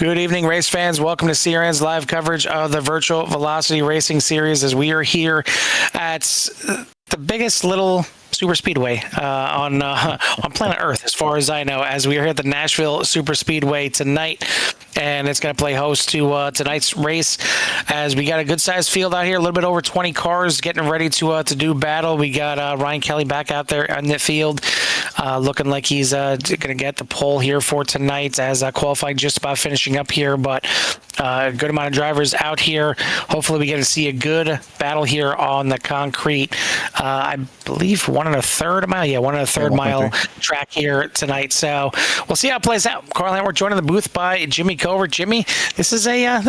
Good evening, race fans. Welcome to CRN's live coverage of the Virtual Velocity Racing Series as we are here at the biggest little super speedway on planet Earth, as far as I know, as we are here at the Nashville SuperSpeedway tonight. And it's going to play host to tonight's race, as we got a good-sized field out here, a little bit over 20 cars getting ready to do battle. We got Ryan Kelly back out there on the field, looking like he's going to get the pole here for tonight, as qualifying just about finishing up here. But a good amount of drivers out here. Hopefully we get to see a good battle here on the concrete. I believe 1 1/3 mile. Yeah, 1 1/3 mile track here tonight. So we'll see how it plays out. Carl Antwerp joined in the booth by Jimmy Covert. Jimmy, this is a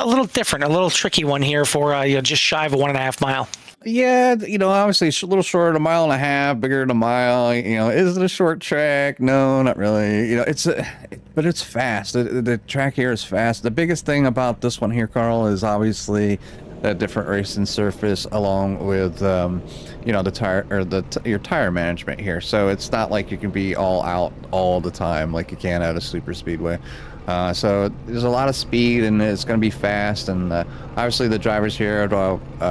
little different, a little tricky one here for just shy of a 1.5 mile. Yeah, obviously a little shorter than a mile and a half, bigger than a mile. Is it a short track? No, not really. But it's fast. The track here is fast. The biggest thing about this one here, Carl, is obviously that different racing surface, along with the tire, or your tire management here. So it's not like you can be all out all the time like you can at a super speedway. So there's a lot of speed, and it's going to be fast. And obviously the drivers here at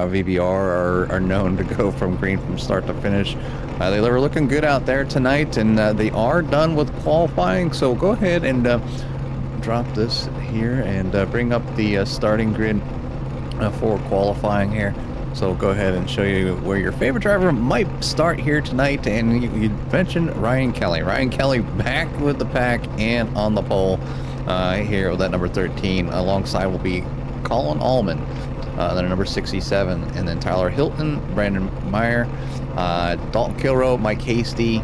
VVR are known to go from green from start to finish. They were looking good out there tonight, and they are done with qualifying. So go ahead and drop this here and bring up the starting grid for qualifying here. So we'll go ahead and show you where your favorite driver might start here tonight. And you mentioned Ryan Kelly. Ryan Kelly back with the pack and on the pole here with that number 13. Alongside will be Colin Allman, then number 67, and then Tyler Hilton, Brandon Meyer, Dalton Kilroe, Mike Hasty,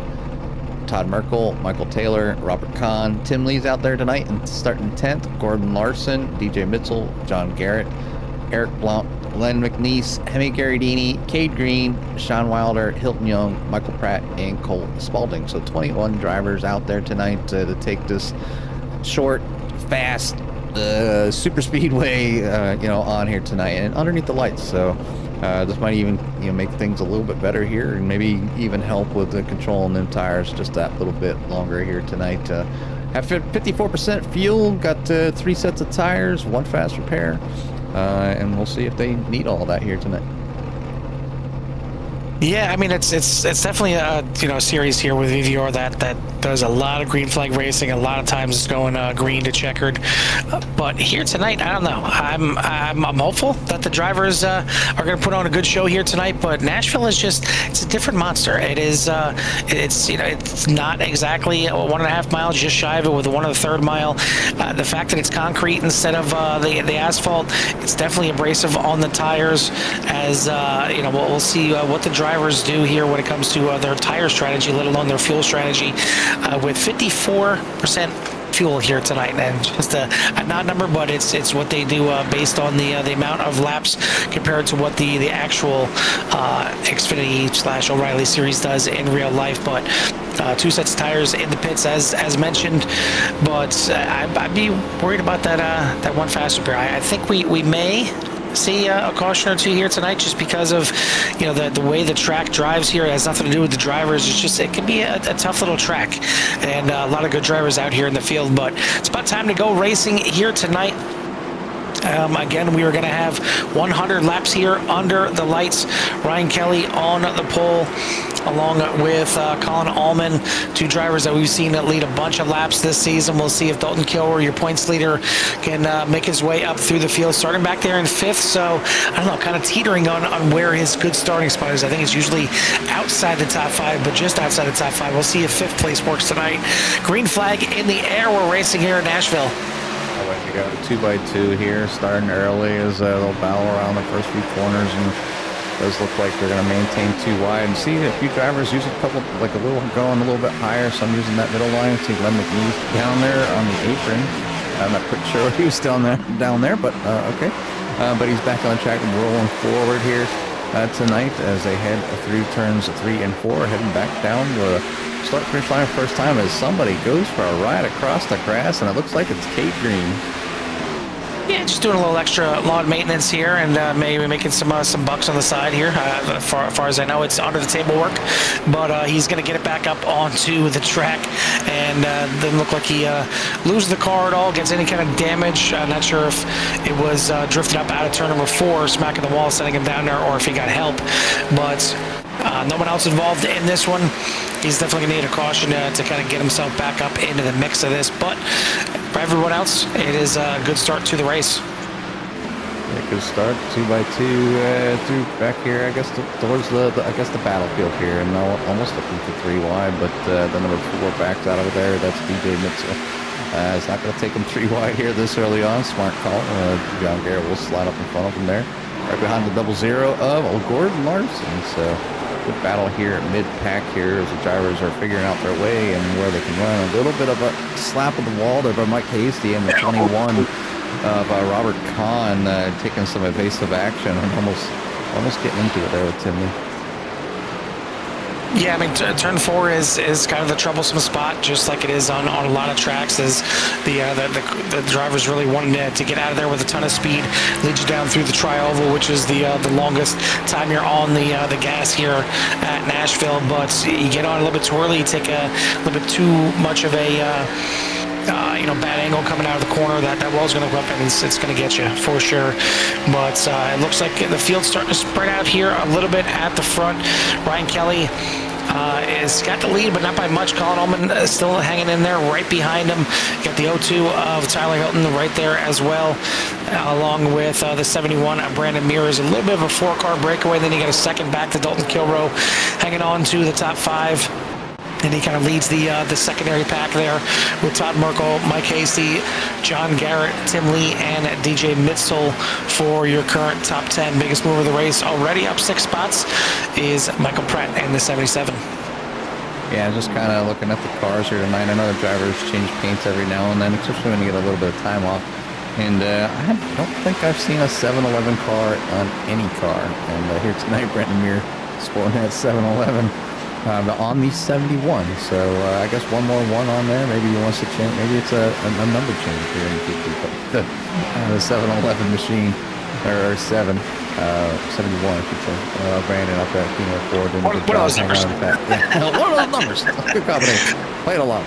Todd Merkel, Michael Taylor, Robert Kahn. Tim Lee's out there tonight and starting 10th. Gordon Larson, DJ Mitchell, John Garrett, Eric Blount, Len McNeese, Hemi Garridini, Cade Green, Sean Wilder, Hilton Young, Michael Pratt, and Cole Spalding. So 21 drivers out there tonight to take this short, fast super speedway on here tonight and underneath the lights. So this might even make things a little bit better here, and maybe even help with the controlling them tires just that little bit longer here tonight. Have 54% fuel, got 3 sets of tires, 1 fast repair. And we'll see if they need all that here tonight. Yeah, I mean it's definitely a series here with VVR that does a lot of green flag racing. A lot of times it's going green to checkered, but here tonight, I don't know. I'm hopeful that the drivers are going to put on a good show here tonight. But Nashville is it's a different monster. It is it's not exactly 1.5 miles, just shy of it with a 1 1/3 mile. The fact that it's concrete instead of the asphalt, it's definitely abrasive on the tires. As we'll see what the drivers do here when it comes to their tire strategy, let alone their fuel strategy, with 54% fuel here tonight. And just a not number, but it's what they do based on the amount of laps compared to what the actual Xfinity / O'Reilly series does in real life. But 2 sets of tires in the pits as mentioned, but I'd be worried about that 1 fast repair. I think we may see a caution or 2 here tonight, just because of the way the track drives here. It has nothing to do with the drivers. It can be a tough little track, and a lot of good drivers out here in the field. But it's about time to go racing here tonight. Again, we are going to have 100 laps here under the lights. Ryan Kelly on the pole, along with Colin Allman, 2 drivers that we've seen that lead a bunch of laps this season. We'll see if Dalton Kilroe, your points leader, can make his way up through the field, starting back there in 5th. So, I don't know, kind of teetering on where his good starting spot is. I think it's usually outside the top 5, but just outside the top 5. We'll see if 5th place works tonight. Green flag in the air. We're racing here in Nashville. We got a 2x2 here, starting early as they'll battle around the first few corners, and it does look like they're going to maintain 2 wide. And see a few drivers use going a little bit higher. Some using that middle line. See Len McNeese down there on the apron. I'm not pretty sure he was down there, but okay. But he's back on the track and rolling forward here tonight as they head through turns 3 and 4, heading back down the start finish line first time as somebody goes for a ride across the grass, and it looks like it's Cade Green. Yeah, just doing a little extra lawn maintenance here, and maybe making some bucks on the side here. Far as I know, it's under the table work, but he's going to get it back up onto the track, and doesn't look like he loses the car at all, gets any kind of damage. I'm not sure if it was drifted up out of turn number 4, smacking the wall, sending him down there, or if he got help. But no one else involved in this one. He's definitely going to need a caution to kind of get himself back up into the mix of this. But for everyone else, it is a good start to the race. Yeah, good start, 2x2 through back here. I guess towards the battlefield here, and almost looking for 3 wide. But the number 4 backs out over there. That's DJ Mitchell. It's not going to take him 3 wide here this early on. Smart call. John Garrett will slide up in front of him there, right behind the 00 of old Gordon Larson. So good battle here at mid-pack here as the drivers are figuring out their way and where they can run. A little bit of a slap of the wall there by Mike Hasty and the 21 of Robert Kahn taking some evasive action and almost getting into it there with Tim Lee. Yeah, I mean, turn 4 is kind of the troublesome spot, just like it is on a lot of tracks. Is the drivers really wanting to get out of there with a ton of speed, lead you down through the tri-oval, which is the longest time you're on the gas here at Nashville. But you get on a little bit too early, you take a little bit too much of a bad angle coming out of the corner. That wall's going to go up and it's going to get you for sure. But it looks like the field's starting to spread out here a little bit at the front. Ryan Kelly has got the lead, but not by much. Colin Ullman still hanging in there right behind him. Got the 02 of Tyler Hilton right there as well, along with the 71 of Brandon Mears. A little bit of a 4-car breakaway. Then you got a second back to Dalton Kilroe hanging on to the top 5. And he kind of leads the secondary pack there with Todd Merkel, Mike Hasty, John Garrett, Tim Lee, and DJ Mitzel for your current top 10. Biggest mover of the race, already up 6 spots, is Michael Pratt in the 77. Yeah, just kind of looking at the cars here tonight. I know the drivers change paints every now and then, especially when you get a little bit of time off. And I don't think I've seen a 7-Eleven car on any car. And here tonight, Brendan Muir sporting that 7-Eleven. On the 71, so I guess one more 1 on there. Maybe he wants to change. Maybe it's a number change here in the future. The 7-Eleven machine, or 71, I should say. Brandon up at Kino Ford. What are those numbers? What are those numbers? Good combination. Play it along.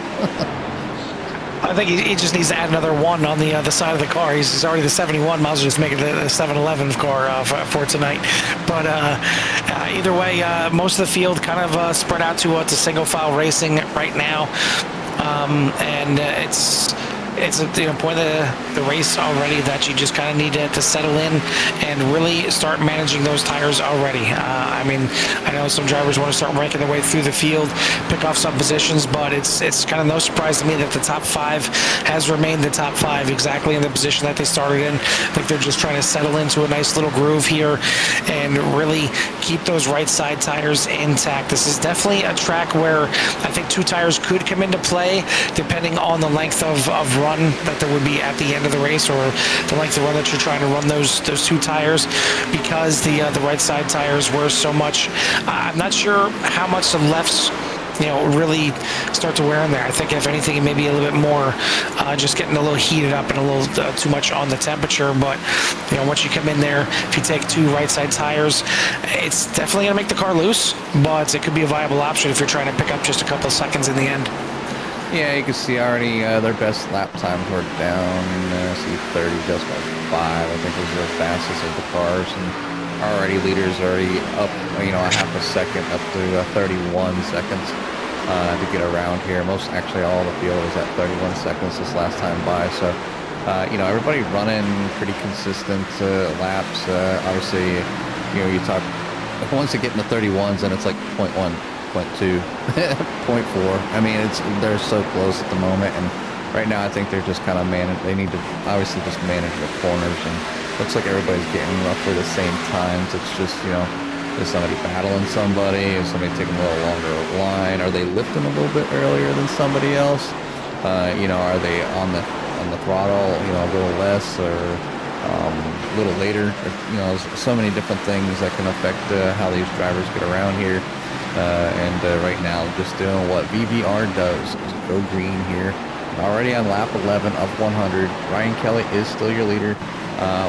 I think he just needs to add another 1 on the side of the car. He's already the 71. Might as well just make it the 7-Eleven car for tonight. But either way, most of the field kind of spread out to single file racing right now, and it's a point of the race already that you just kind of need to settle in and really start managing those tires already. I mean, I know some drivers want to start ranking their way through the field, pick off some positions, but it's kind of no surprise to me that the top 5 has remained the top 5 exactly in the position that they started in. I think they're just trying to settle into a nice little groove here and really keep those right side tires intact. This is definitely a track where I think 2 tires could come into play depending on the length of run that there would be at the end of the race, or the length of run that you're trying to run those 2 tires, because the right side tires were so much. I'm not sure how much the lefts really start to wear in there. I think if anything, it may be a little bit more just getting a little heated up and a little too much on the temperature. But once you come in there, if you take 2 right side tires, it's definitely gonna make the car loose, but it could be a viable option if you're trying to pick up just a couple of seconds in the end. Yeah, you can see already their best lap times were down. See 30 just by 5. I think was the fastest of the cars, and already leaders already up, a half a second up to 31 seconds to get around here. Actually, all the field was at 31 seconds this last time by. So, everybody running pretty consistent laps. Obviously, you talk once they get in the 31s, and it's like 0.1. 0.2, 0.4. I mean, they're so close at the moment, and right now I think they're just kind of they need to obviously just manage the corners, and looks like everybody's getting roughly the same times. It's just, is somebody battling somebody? Is somebody taking a little longer line? Are they lifting a little bit earlier than somebody else? Are they on the throttle, a little less, or a little later? So many different things that can affect how these drivers get around here. And right now, just doing what VVR does, is go green here already on lap 11 of 100. Ryan Kelly is still your leader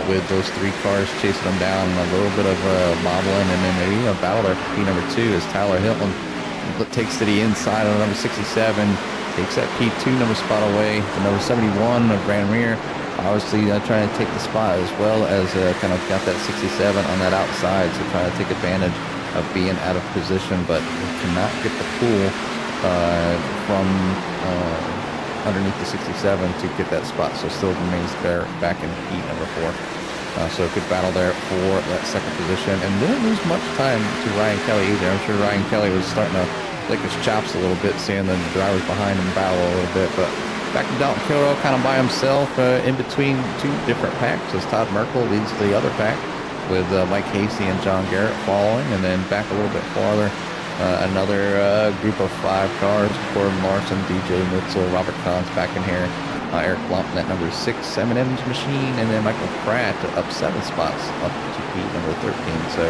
with those 3 cars chasing them down. A little bit of bobbling, and then maybe a battle there for P number 2 as Tyler Hilton takes to the inside of number 67, takes that P2 number spot away. The number 71 of Brandon Rear obviously trying to take the spot, as well as kind of got that 67 on that outside, so trying to take advantage of being out of position, but cannot get the pull from underneath the 67 to get that spot, so still remains there back in heat number 4. So a good battle there for that second position, and didn't lose much time to Ryan Kelly either. I'm sure Ryan Kelly was starting to lick his chops a little bit, seeing the drivers behind him battle a little bit, but back to Dalton Kilrow kind of by himself in between 2 different packs, as Todd Merkel leads the other pack with Mike Hasey and John Garrett following, and then back a little bit farther, another group of 5 cars: Corbin Larson, DJ Mitchell, Robert Kahns back in here, Eric Lumpton at number 6, M&M's Machine, and then Michael Pratt up 7 spots up to P number 13. So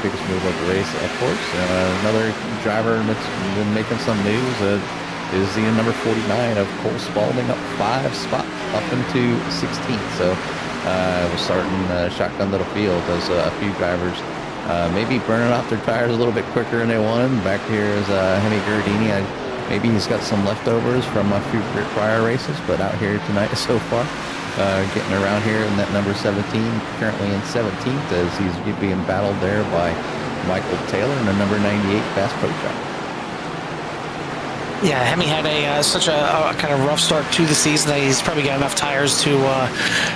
biggest move of the race, of course. Another driver that's been making some news is the number 49 of Cole Spalding, up 5 spots up into 16th. So we're starting shotgun to the field as a few drivers maybe burning off their tires a little bit quicker than they wanted. Back here is Hemi Gardini. Maybe he's got some leftovers from a few prior races, but out here tonight so far, getting around here in that number 17, currently in 17th, as he's being battled there by Michael Taylor and the number 98 Bass Pro Shop. Yeah, Hemi had such a kind of rough start to the season that he's probably got enough tires to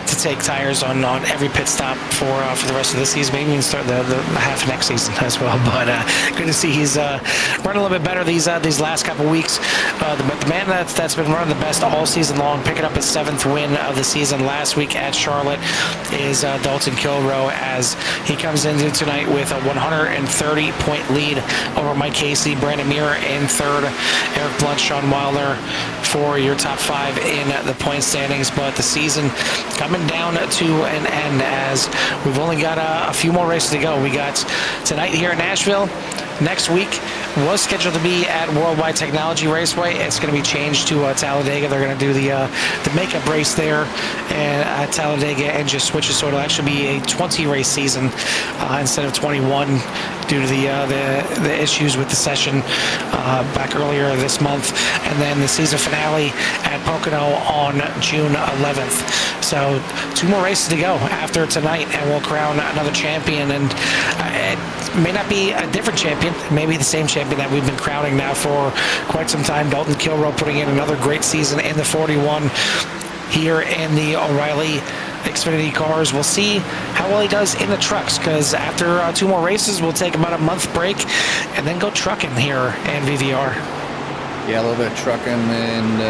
take tires on every pit stop for the rest of the season, maybe even start the half of next season as well. But good to see he's running a little bit better these last couple weeks. The man that's been running the best all season long, picking up his 7th win of the season last week at Charlotte, is Dalton Kilrow, as he comes into tonight with a 130-point lead over Mike Casey, Brandon Muir in 3rd, Eric Blunt, Sean Wilder for your top 5 in the point standings. But the season coming down to an end, as we've only got a few more races to go. We got tonight here in Nashville. Next week was scheduled to be at Worldwide Technology Raceway. It's going to be changed to Talladega. They're going to do the makeup race there at Talladega and just switch it, so it'll actually be a 20-race season instead of 21 due to the issues with the session back earlier this month. And then the season finale at Pocono on June 11th. So 2 more races to go after tonight, and we'll crown another champion. And it may not be a different champion, maybe the same champion that we've been crowning now for quite some time. Dalton Kilrow putting in another great season in the 41 here in the O'Reilly Xfinity cars. We'll see how well he does in the trucks, because after 2 more races, we'll take about a month break and then go trucking here in VVR. Yeah, a little bit of trucking, and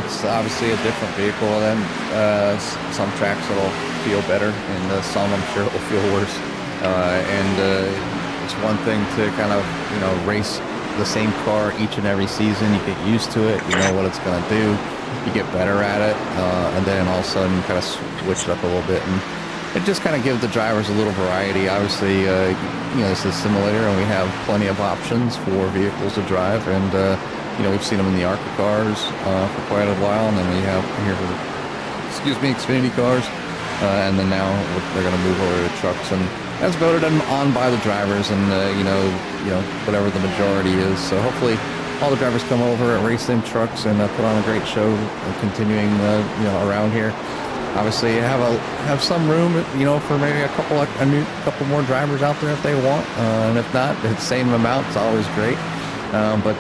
it's obviously a different vehicle, and some tracks it'll feel better, and some I'm sure it will feel worse. It's one thing to kind of race the same car each and every season. You get used to it, you know what it's going to do, you get better at it, and then all of a sudden you kind of switch it up a little bit, and it just kind of gives the drivers a little variety. Obviously, this is a simulator, and we have plenty of options for vehicles to drive, and we've seen them in the ARCA cars for quite a while, and then we have here, Xfinity cars, and then now they're going to move over to trucks, and that's voted on by the drivers, and whatever the majority is. So hopefully all the drivers come over and race them trucks and put on a great show, continuing around here. Obviously, have some room, for maybe a couple more drivers out there if they want, and if not, the same amount is always great. But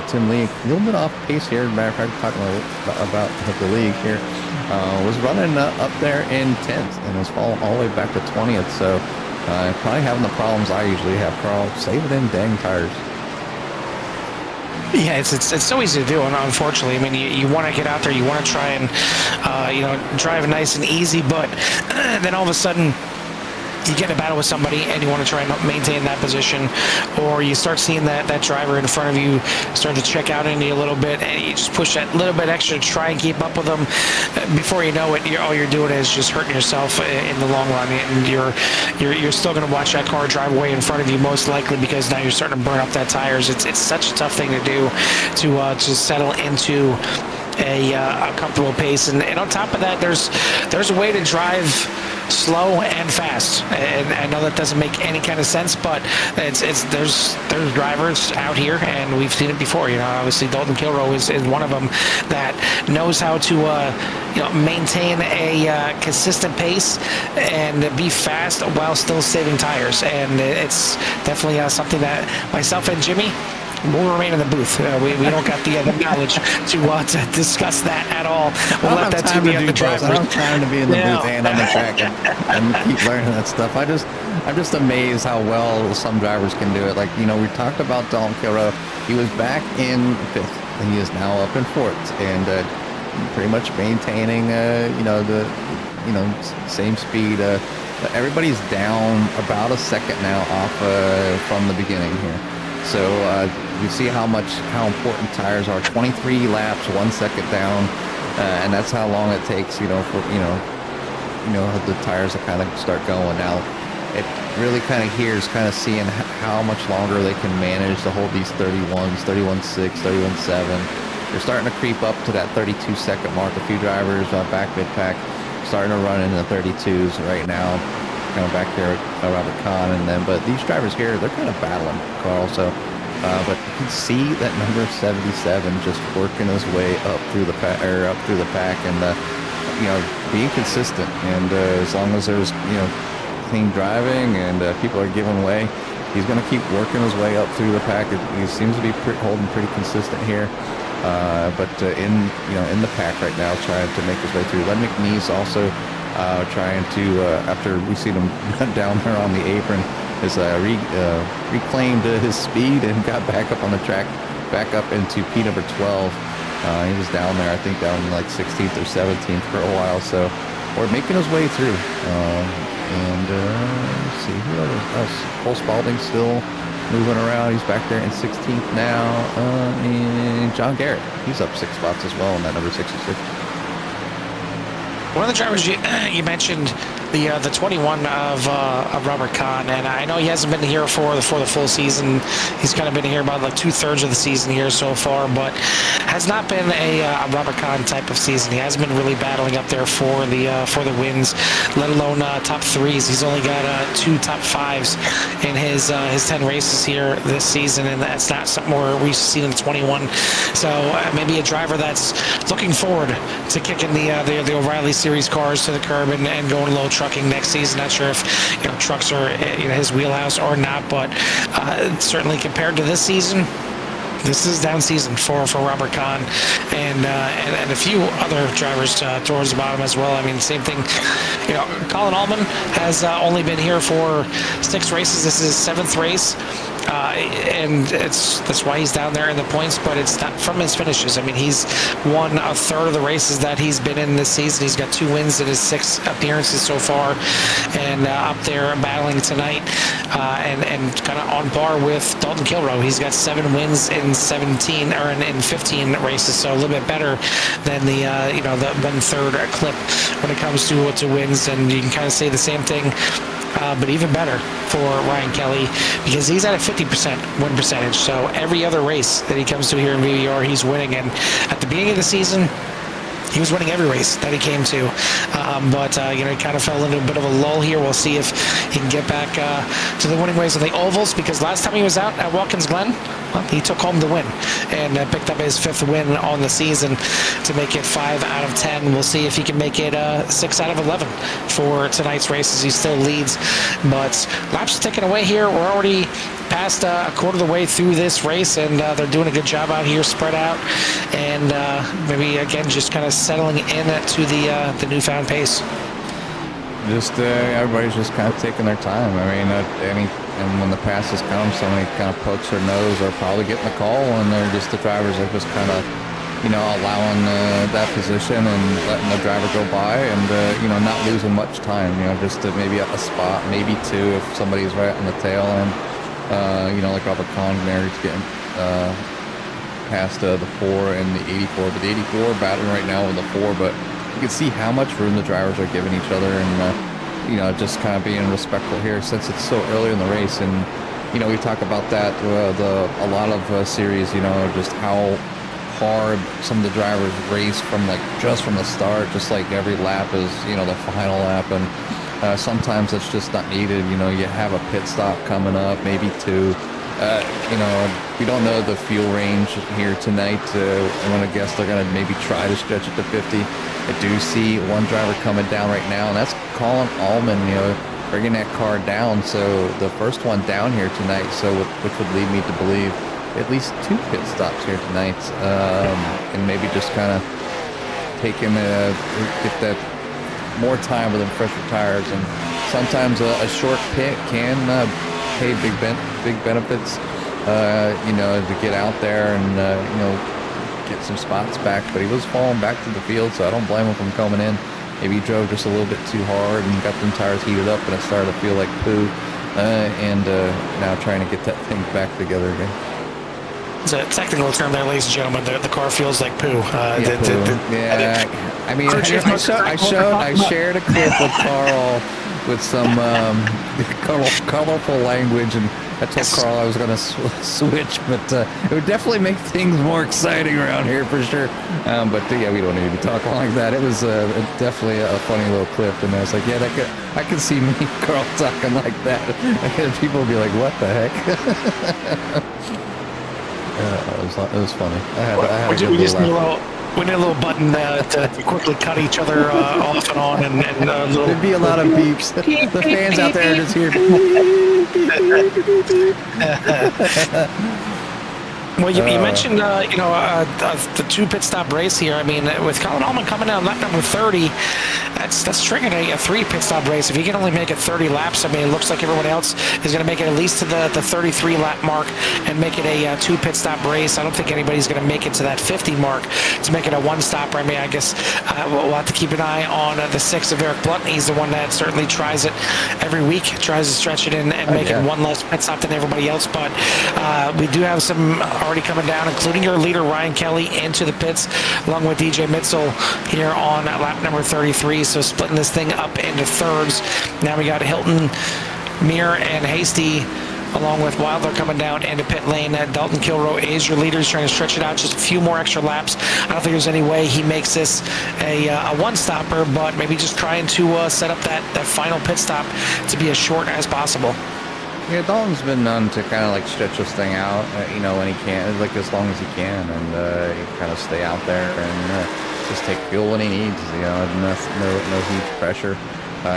Tim Lee, a little bit off pace here. Matter of fact, talking about the league here, was running up there in 10th and has fallen all the way back to 20th. So probably having the problems I usually have, Carl. Save them dang tires. Yeah, it's so easy to do, unfortunately. I mean, you want to get out there, you want to try and drive nice and easy, but then all of a sudden you get in a battle with somebody and you want to try and maintain that position, or you start seeing that driver in front of you start to check out into you a little bit, and you just push that little bit extra to try and keep up with them. Before you know it, all you're doing is just hurting yourself in the long run, and you're still going to watch that car drive away in front of you, most likely, because now you're starting to burn up that tires. It's such a tough thing to do, to settle into a comfortable pace, and on top of that, there's a way to drive slow and fast, and I know that doesn't make any kind of sense, but there's drivers out here, and we've seen it before. Obviously Dalton Kilrow is one of them that knows how to maintain a consistent pace and be fast while still saving tires, and it's definitely something that myself and Jimmy will remain in the booth. We don't got the knowledge to discuss that at all. We'll let that to the other drivers. I don't have time to be in the booth and on the track and keep learning that stuff. I'm just amazed how well some drivers can do it. Like, we talked about Dalton Kilrow. He was back in 5th, and he is now up in 4th, and pretty much maintaining the same speed. Everybody's down about a second now off from the beginning here. So you see how important tires are. 23 laps, 1 second down, and that's how long it takes, for the tires to kind of start going. Now, it really kind of here is kind of seeing how much longer they can manage to hold these 31s, 31.6, 31.7. They're starting to creep up to that 32-second mark. A few drivers back mid-pack starting to run into the 32s right now. Kind of back there, Robert Kahn, but these drivers here, they're kind of battling, Carl. So, but you can see that number 77 just working his way up through the pack, and being consistent. And as long as there's clean driving and people are giving way, he's going to keep working his way up through the pack. He seems to be holding pretty consistent here. But in the pack right now, trying to make his way through. Len McNeese also. Trying to, after we see him down there on the apron, has reclaimed his speed and got back up on the track, back up into P number 12. He was down there, I think, down like 16th or 17th for a while. So, we're making his way through. Let's see, who else? Cole Spalding still moving around. He's back there in 16th now. And John Garrett, he's up 6 spots as well in that number 66. One of the drivers you mentioned, the 21 of Robert Kahn, and I know he hasn't been here for the full season. He's kind of been here about like 2/3 of the season here so far, but has not been a Robert Kahn type of season. He hasn't been really battling up there for the wins, let alone top 3s. He's only got 2 top 5s in his 10 races here this season, and that's not something we've seen in the 21. So maybe a driver that's looking forward to kicking the O'Reilly Series cars to the curb and going a little trucking next season. Not sure if trucks are his wheelhouse or not, but certainly compared to this season, this is down season for Robert Kahn and a few other drivers towards the bottom as well. I mean, same thing. Colin Allman has only been here for 6 races. This is his 7th race. And that's why he's down there in the points, but it's not from his finishes. I mean, he's won 1/3 of the races that he's been in this season. He's got 2 wins in his 6 appearances so far, and up there battling tonight, and kind of on par with Dalton Kilrow. He's got 7 wins in 17 or in 15 races, so a little bit better than the 1/3 clip when it comes to wins. And you can kind of say the same thing. But even better for Ryan Kelly, because he's at a 50% win percentage. So every other race that he comes to here in VVR, he's winning. And at the beginning of the season, he was winning every race that he came to. But he kind of fell into a bit of a lull here. We'll see if he can get back to the winning ways of the ovals, because last time he was out at Watkins Glen, well, he took home the win and picked up his 5th win on the season to make it 5 out of 10. We'll see if he can make it 6 out of 11 for tonight's races. He still leads, but laps ticking away here. We're already past a quarter of the way through this race, and they're doing a good job out here, spread out, and maybe again just kind of settling in to the newfound pace. Just everybody's just kind of taking their time. I mean, and when the passes come, somebody kind of pokes their nose or probably getting the call, and they're just the drivers are just kind of allowing that position and letting the driver go by and, not losing much time, just to maybe a spot, maybe two if somebody's right on the tail end. Like Robert Congner is getting past the 4 and the 84, but the 84 battling right now with the 4, but you can see how much room the drivers are giving each other and, just kind of being respectful here since it's so early in the race. And, we talk about that, a lot of series, just how hard some of the drivers race from just from the start, just like every lap is, the final lap. And sometimes it's just not needed. You have a pit stop coming up, maybe two. We don't know the fuel range here tonight. I'm going to guess they're going to maybe try to stretch it to 50. I do see one driver coming down right now, and that's Colin Allman, bringing that car down. So the first one down here tonight, which would lead me to believe at least 2 pit stops here tonight, and maybe just kind of get that more time with them fresher tires. And sometimes a short pit can pay big benefits, to get out there and get some spots back. But he was falling back to the field, so I don't blame him from coming in. Maybe he drove just a little bit too hard and got them tires heated up, and it started to feel like poo. And now trying to get that thing back together again. It's a technical term there, ladies and gentlemen. The car feels like poo. I mean, I shared a clip with Carl with some colorful language, and I told Carl I was going to switch, but it would definitely make things more exciting around here for sure. But we don't need to be talking like that. It was definitely a funny little clip, and I was like, I could see me, Carl, talking like that. And people would be like, what the heck? It was funny. We need a little button to quickly cut each other off and on, and there'd be a lot of beeps. The fans out there just hear. Well, you mentioned the 2 pit stop race here. I mean, with Colin Allman coming out lap number 30, that's triggering a 3 pit stop race. If he can only make it 30 laps, I mean, it looks like everyone else is going to make it at least to the 33 lap mark and make it a 2 pit stop race. I don't think anybody's going to make it to that 50 mark to make it a 1 stopper. I mean, I guess we'll have to keep an eye on the 6 of Eric Blunt. He's the one that certainly tries it every week, tries to stretch it in and make it 1 less pit stop than everybody else. But we do have some already coming down, including your leader Ryan Kelly into the pits, along with DJ Mitzel here on lap number 33. So splitting this thing up into thirds. Now we got Hilton, Mir, and Hasty, along with Wilder coming down into pit lane. Dalton Kilroy is your leader. He's trying to stretch it out just a few more extra laps. I don't think there's any way he makes this a 1-stopper, but maybe just trying to set up that final pit stop to be as short as possible. Yeah, Dalton's been known to kind of stretch this thing out, when he can, as long as he can, and kind of stay out there and just take fuel when he needs, no huge pressure.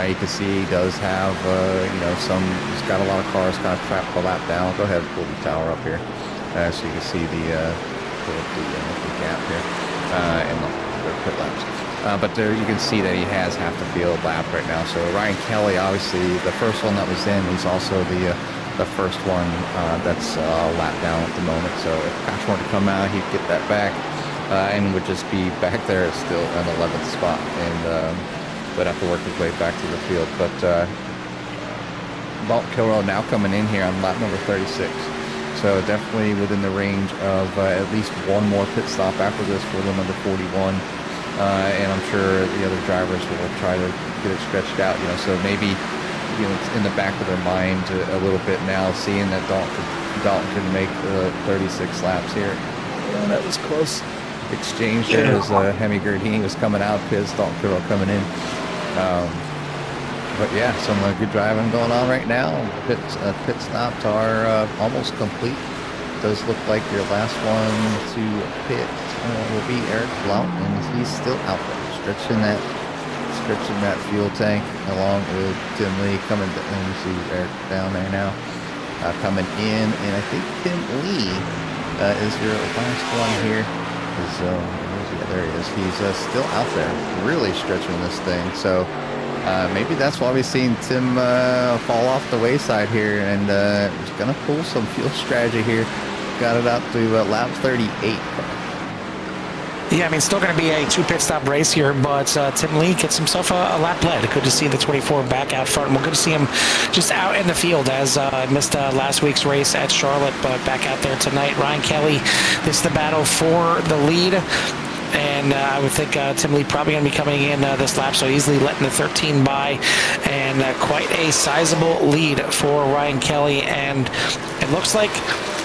You can see he does have, he's got a lot of cars kind of trapped the lap down. Go ahead and pull the tower up here, so you can see the gap here, and the pit laps. But there you can see that he has half the field lap right now. So Ryan Kelly, obviously, the first one that was in, he's also the first one that's lap down at the moment. So if Koch wanted to come out, he'd get that back and would just be back there still in 11th spot, and would have to work his way back to the field. But Dalton Kilroy now coming in here on lap number 36. So definitely within the range of at least 1 more pit stop after this for the number 41. And I'm sure the other drivers will try to get it stretched out, so maybe, it's in the back of their mind a little bit now, seeing that Dalton can make 36 laps here. That was close exchange there as Hemi Gardini was coming out, Piz, Dalton Kilroy coming in. But yeah, some good driving going on right now. Pit stops are almost complete. Does look like your last one to pit will be Eric Blount, and he's still out there stretching that fuel tank along with Tim Lee coming down. You see Eric down there now coming in, and I think Tim Lee is your last one here. There he is. He's still out there really stretching this thing. So maybe that's why we've seen Tim fall off the wayside here, and he's going to pull some fuel strategy here. Got it up to lap 38. Yeah, I mean, still going to be a 2 pit stop race here, but Tim Lee gets himself a lap led. Good to see the 24 back out front. We're good to see him just out in the field, as I missed last week's race at Charlotte, but back out there tonight. Ryan Kelly, this is the battle for the lead. And I would think Tim Lee probably going to be coming in this lap, so easily letting the 13 by, and quite a sizable lead for Ryan Kelly. And it looks like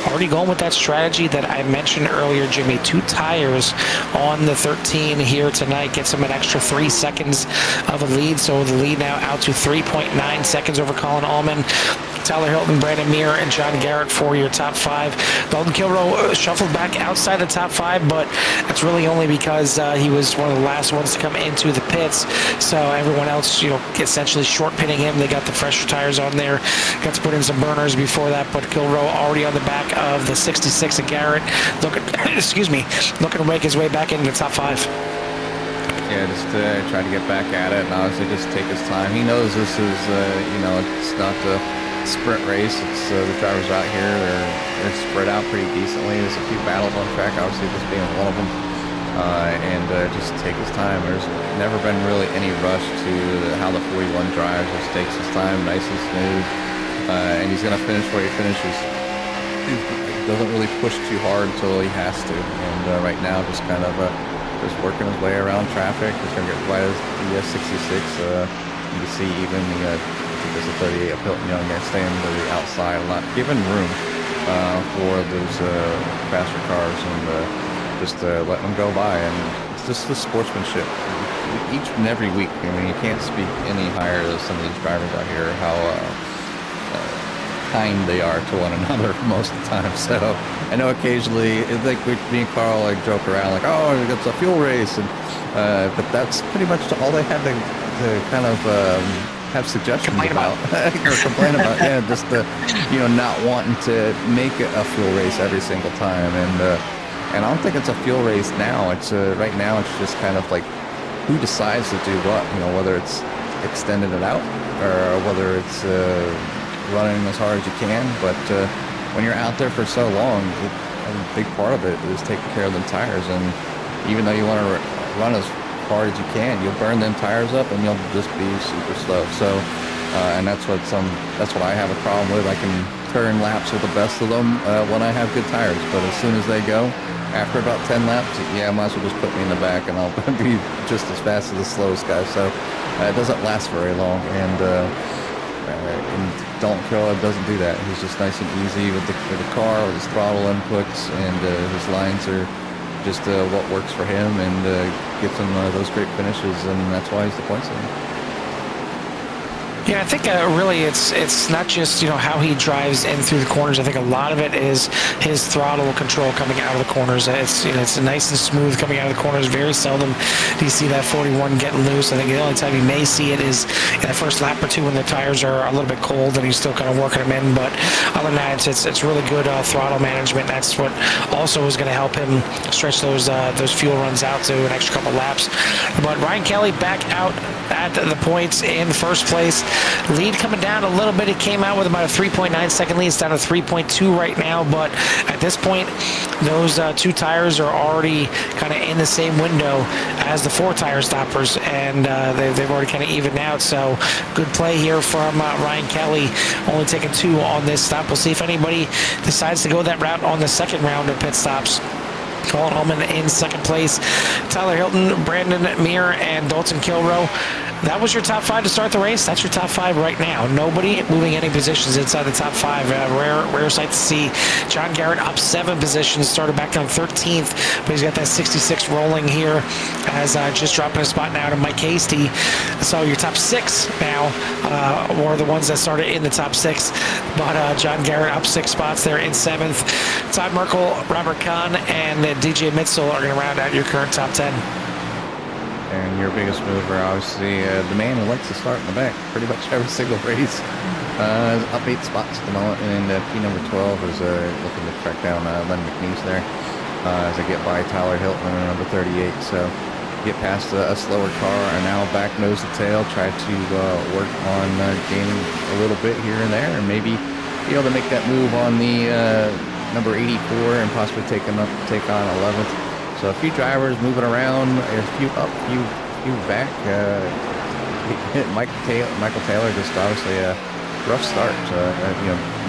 already going with that strategy that I mentioned earlier, Jimmy. 2 tires on the 13 here tonight gets him an extra 3 seconds of a lead. So the lead now out to 3.9 seconds over Colin Allman. Tyler Hilton, Brandon Muir, and John Garrett for your top 5. Dalton Kilroe shuffled back outside the top 5, but that's really only because he was one of the last ones to come into the pits. So everyone else, essentially short pitting him. They got the fresher tires on there. Got to put in some burners before that, but Kilroe already on the back of the 66 of Garrett. Looking to make his way back into the top 5. Yeah, just try to get back at it, and obviously just take his time. He knows this is, it's not the sprint race. It's the drivers out here, they're spread out pretty decently. There's a few battles on track, obviously this being one of them, and just take his time. There's never been really any rush to how the 41 drives. Just takes his time, nice and smooth, and he's going to finish where he finishes. He doesn't really push too hard until he has to, and right now just kind of just working his way around traffic. He's going to get by the 66. You can see even there's a 38 of Hilton Young there staying to the outside a lot, giving room for those faster cars, and just letting them go by. And it's just the sportsmanship each and every week. I mean, you can't speak any higher to some of these drivers out here, how kind they are to one another most of the time. So I know occasionally, like me and Carl joke around like, oh, it's a fuel race, and but that's pretty much all they had to kind of have suggestions about or complain about. Yeah, just not wanting to make it a fuel race every single time. And I don't think it's a fuel race now. It's right now it's just kind of like who decides to do what. Whether it's extending it out or whether it's running as hard as you can. But when you're out there for so long, a big part of it is taking care of the tires. And even though you want to run as hard as you can, you'll burn them tires up and you'll just be super slow. So and that's what I have a problem with. I can turn laps with the best of them when I have good tires, but as soon as they go, after about 10 laps, yeah, might as well just put me in the back and I'll be just as fast as the slowest guy. So it doesn't last very long, and Dalton Kilroe doesn't do that. He's just nice and easy with the car, with his throttle inputs, and his lines are just what works for him, and gets him those great finishes, and that's why he's the points leader. Yeah, I think really it's not just how he drives in through the corners. I think a lot of it is his throttle control coming out of the corners. It's it's nice and smooth coming out of the corners. Very seldom do you see that 41 getting loose. I think the only time you may see it is in that first lap or two when the tires are a little bit cold and he's still kind of working them in. But other than that, it's really good throttle management. That's what also is going to help him stretch those fuel runs out to an extra couple laps. But Ryan Kelly back out at the points in first place. Lead coming down a little bit. It came out with about a 3.9 second lead. It's down to 3.2 right now, but at this point, those 2 tires are already kind of in the same window as the 4 tire stoppers, and they've already kind of evened out. So good play here from Ryan Kelly, only taking 2 on this stop. We'll see if anybody decides to go that route on the second round of pit stops. Colin Allman in second place. Tyler Hilton, Brandon Muir, and Dalton Kilroe. That was your top 5 to start the race. That's your top 5 right now. Nobody moving any positions inside the top 5. Rare sight to see. John Garrett up 7 positions, started back on 13th, but he's got that 66 rolling here as just dropping a spot now to Mike Hasty. So your top 6 now were the ones that started in the top 6, but John Garrett up 6 spots there in 7th. Todd Merkel, Robert Kahn, and DJ Mitzel are going to round out your current top 10. And your biggest mover, obviously, the man who likes to start in the back pretty much every single race. Up 8 spots at the moment, and P number 12 is looking to track down Len McNeese there as I get by Tyler Hilton and number 38. So get past a slower car, and now back nose to tail, try to work on gaining a little bit here and there, and maybe be able to make that move on the number 84 and possibly take on 11th. So a few drivers moving around, a few up, few back. Michael Taylor just obviously a rough start.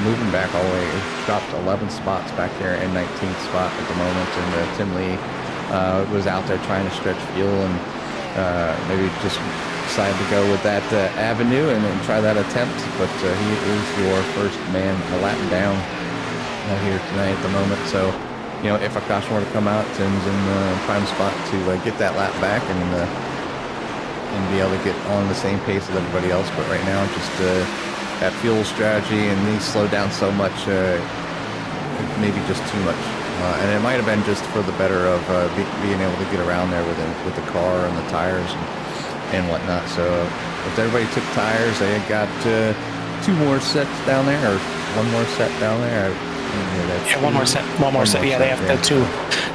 Moving back all the way. It dropped 11 spots back there and 19th spot at the moment. And Tim Lee was out there trying to stretch fuel and maybe just decided to go with that avenue and try that attempt. But he is your first man a lap down here tonight at the moment. So, if a caution were to come out, Tim's in the prime spot to get that lap back and be able to get on the same pace as everybody else. But right now, just that fuel strategy, and he slowed down so much, maybe just too much. And it might have been just for the better of being able to get around there with the car and the tires and whatnot. So if everybody took tires, they had got 2 more sets down there, or 1 more set down there. Yeah, one more set. Yeah, they have the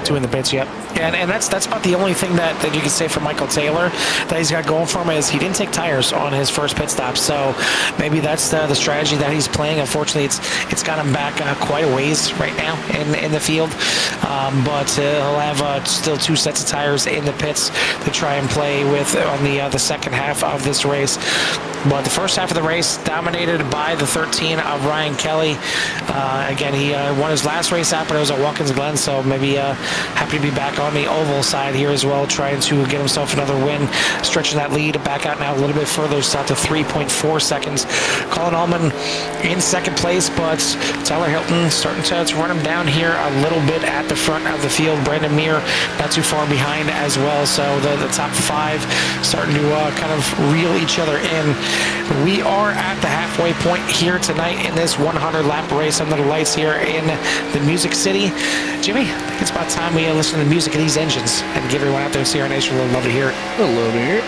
two in the pits. Yep. And that's about the only thing that you can say for Michael Taylor that he's got going for him is he didn't take tires on his first pit stop. So maybe that's the strategy that he's playing. Unfortunately, it's got him back quite a ways right now in the field. But he'll have still 2 sets of tires in the pits to try and play with on the second half of this race. But the first half of the race dominated by the 13 of Ryan Kelly. Again, he won his last race out, but it was at Watkins Glen, so maybe happy to be back on the oval side here as well, trying to get himself another win, stretching that lead back out now a little bit further, it's out to 3.4 seconds. Colin Allman in second place, but Tyler Hilton starting to run him down here a little bit at the front of the field. Brandon Muir not too far behind as well, so the top 5 starting to kind of reel each other in. We are at the halfway point here tonight in this 100-lap race under the lights here in the Music City. Jimmy, I think it's about time we listen to the music of these engines and give everyone out there in Sierra Nation a little love to hear it. A little love to hear it.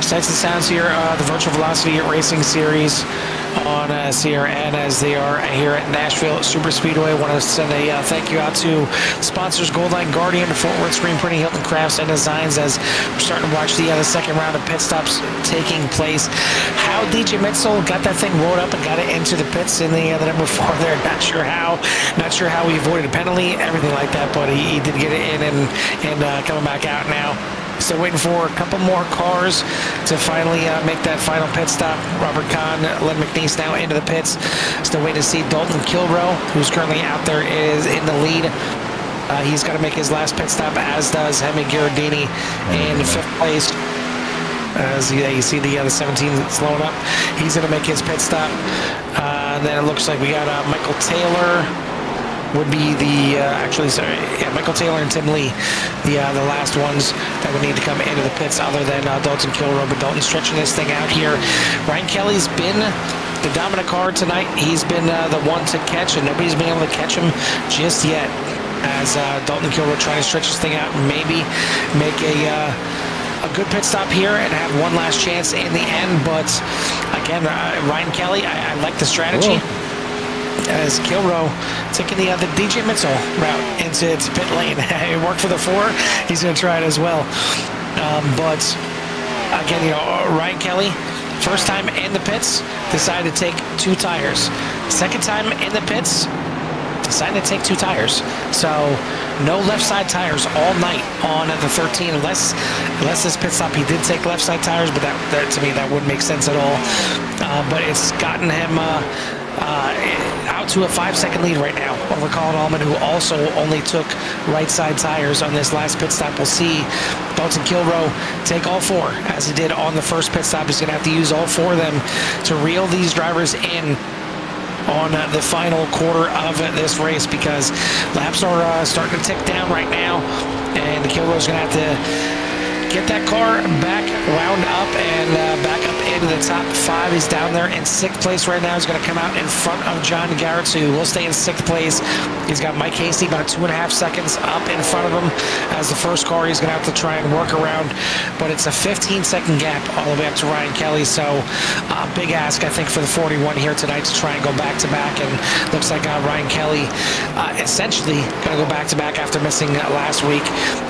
sights and sounds here, the Virtual Velocity Racing Series on Sierra N as they are here at Nashville SuperSpeedway. Want to send a thank you out to sponsors Goldline Guardian, Fort Worth Screen Printing, Hilton Crafts and Designs as we're starting to watch the second round of pit stops taking place. How DJ Mitzel got that thing rolled up and got it into the pits in the number 4 there. Not sure how he avoided a penalty, everything like that, but he did get it in and coming back out now. Still waiting for a couple more cars to finally make that final pit stop. Robert Kahn, Len McNeese now into the pits. Still waiting to see Dalton Kilrow, who's currently out there, is in the lead. He's got to make his last pit stop, as does Hemi Ghiardini in 5th place. As you see the 17 slowing up, he's going to make his pit stop. Then it looks like we got Michael Taylor. Would be the Michael Taylor and Tim Lee, the last ones that would need to come into the pits, other than Dalton Kilrow. But Dalton stretching this thing out here. Ryan Kelly's been the dominant car tonight. He's been the one to catch, and nobody's been able to catch him just yet. As Dalton Kilrow trying to stretch this thing out and maybe make a good pit stop here and have one last chance in the end. But again, Ryan Kelly, I like the strategy. Whoa. As Kilrow taking the DJ Mitzel route into pit lane. It worked for the 4. He's going to try it as well. But again, Ryan Kelly, first time in the pits, decided to take 2 tires. Second time in the pits, decided to take 2 tires. So no left side tires all night on the 13, unless this pit stop he did take left side tires, but that to me that wouldn't make sense at all. But it's gotten him out to a 5-second lead right now over Colin Allman, who also only took right side tires on this last pit stop. We'll see Dalton Kilrow take all 4 as he did on the first pit stop. He's going to have to use all 4 of them to reel these drivers in on the final quarter of this race, because laps are starting to tick down right now, and Kilrow's going to have to get that car back wound up and back up into the top 5. He's down there in 6th place right now. He's going to come out in front of John Garrett, who will stay in 6th place. He's got Mike Hasty about 2.5 seconds up in front of him as the first car he's going to have to try and work around. But it's a 15-second gap all the way up to Ryan Kelly. So big ask, I think, for the 41 here tonight to try and go back-to-back. And looks like Ryan Kelly essentially going to go back-to-back after missing last week,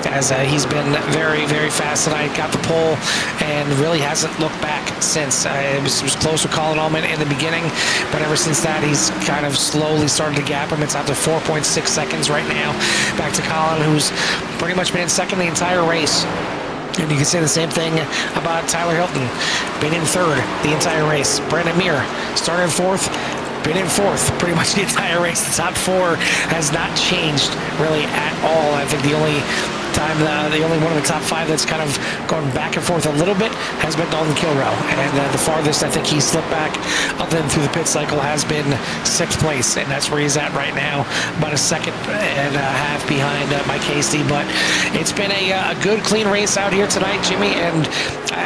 as he's been very, very fast tonight. Got the pole and really hasn't looked back since. It was close with Colin Allman in the beginning, but ever since that, he's kind of slowly started to gap him. It's out to 4.6 seconds right now. Back to Colin, who's pretty much been in second the entire race. And you can say the same thing about Tyler Hilton, been in 3rd the entire race. Brandon Muir started in 4th, been in 4th pretty much the entire race. The top 4 has not changed really at all. I think the only time, the only one of the top 5 that's kind of gone back and forth a little bit has been Dalton Kilrow, and the farthest I think he slipped back other than through the pit cycle has been 6th place, and that's where he's at right now, about a 1.5 seconds behind Mike Hasty. But it's been a good clean race out here tonight, Jimmy, and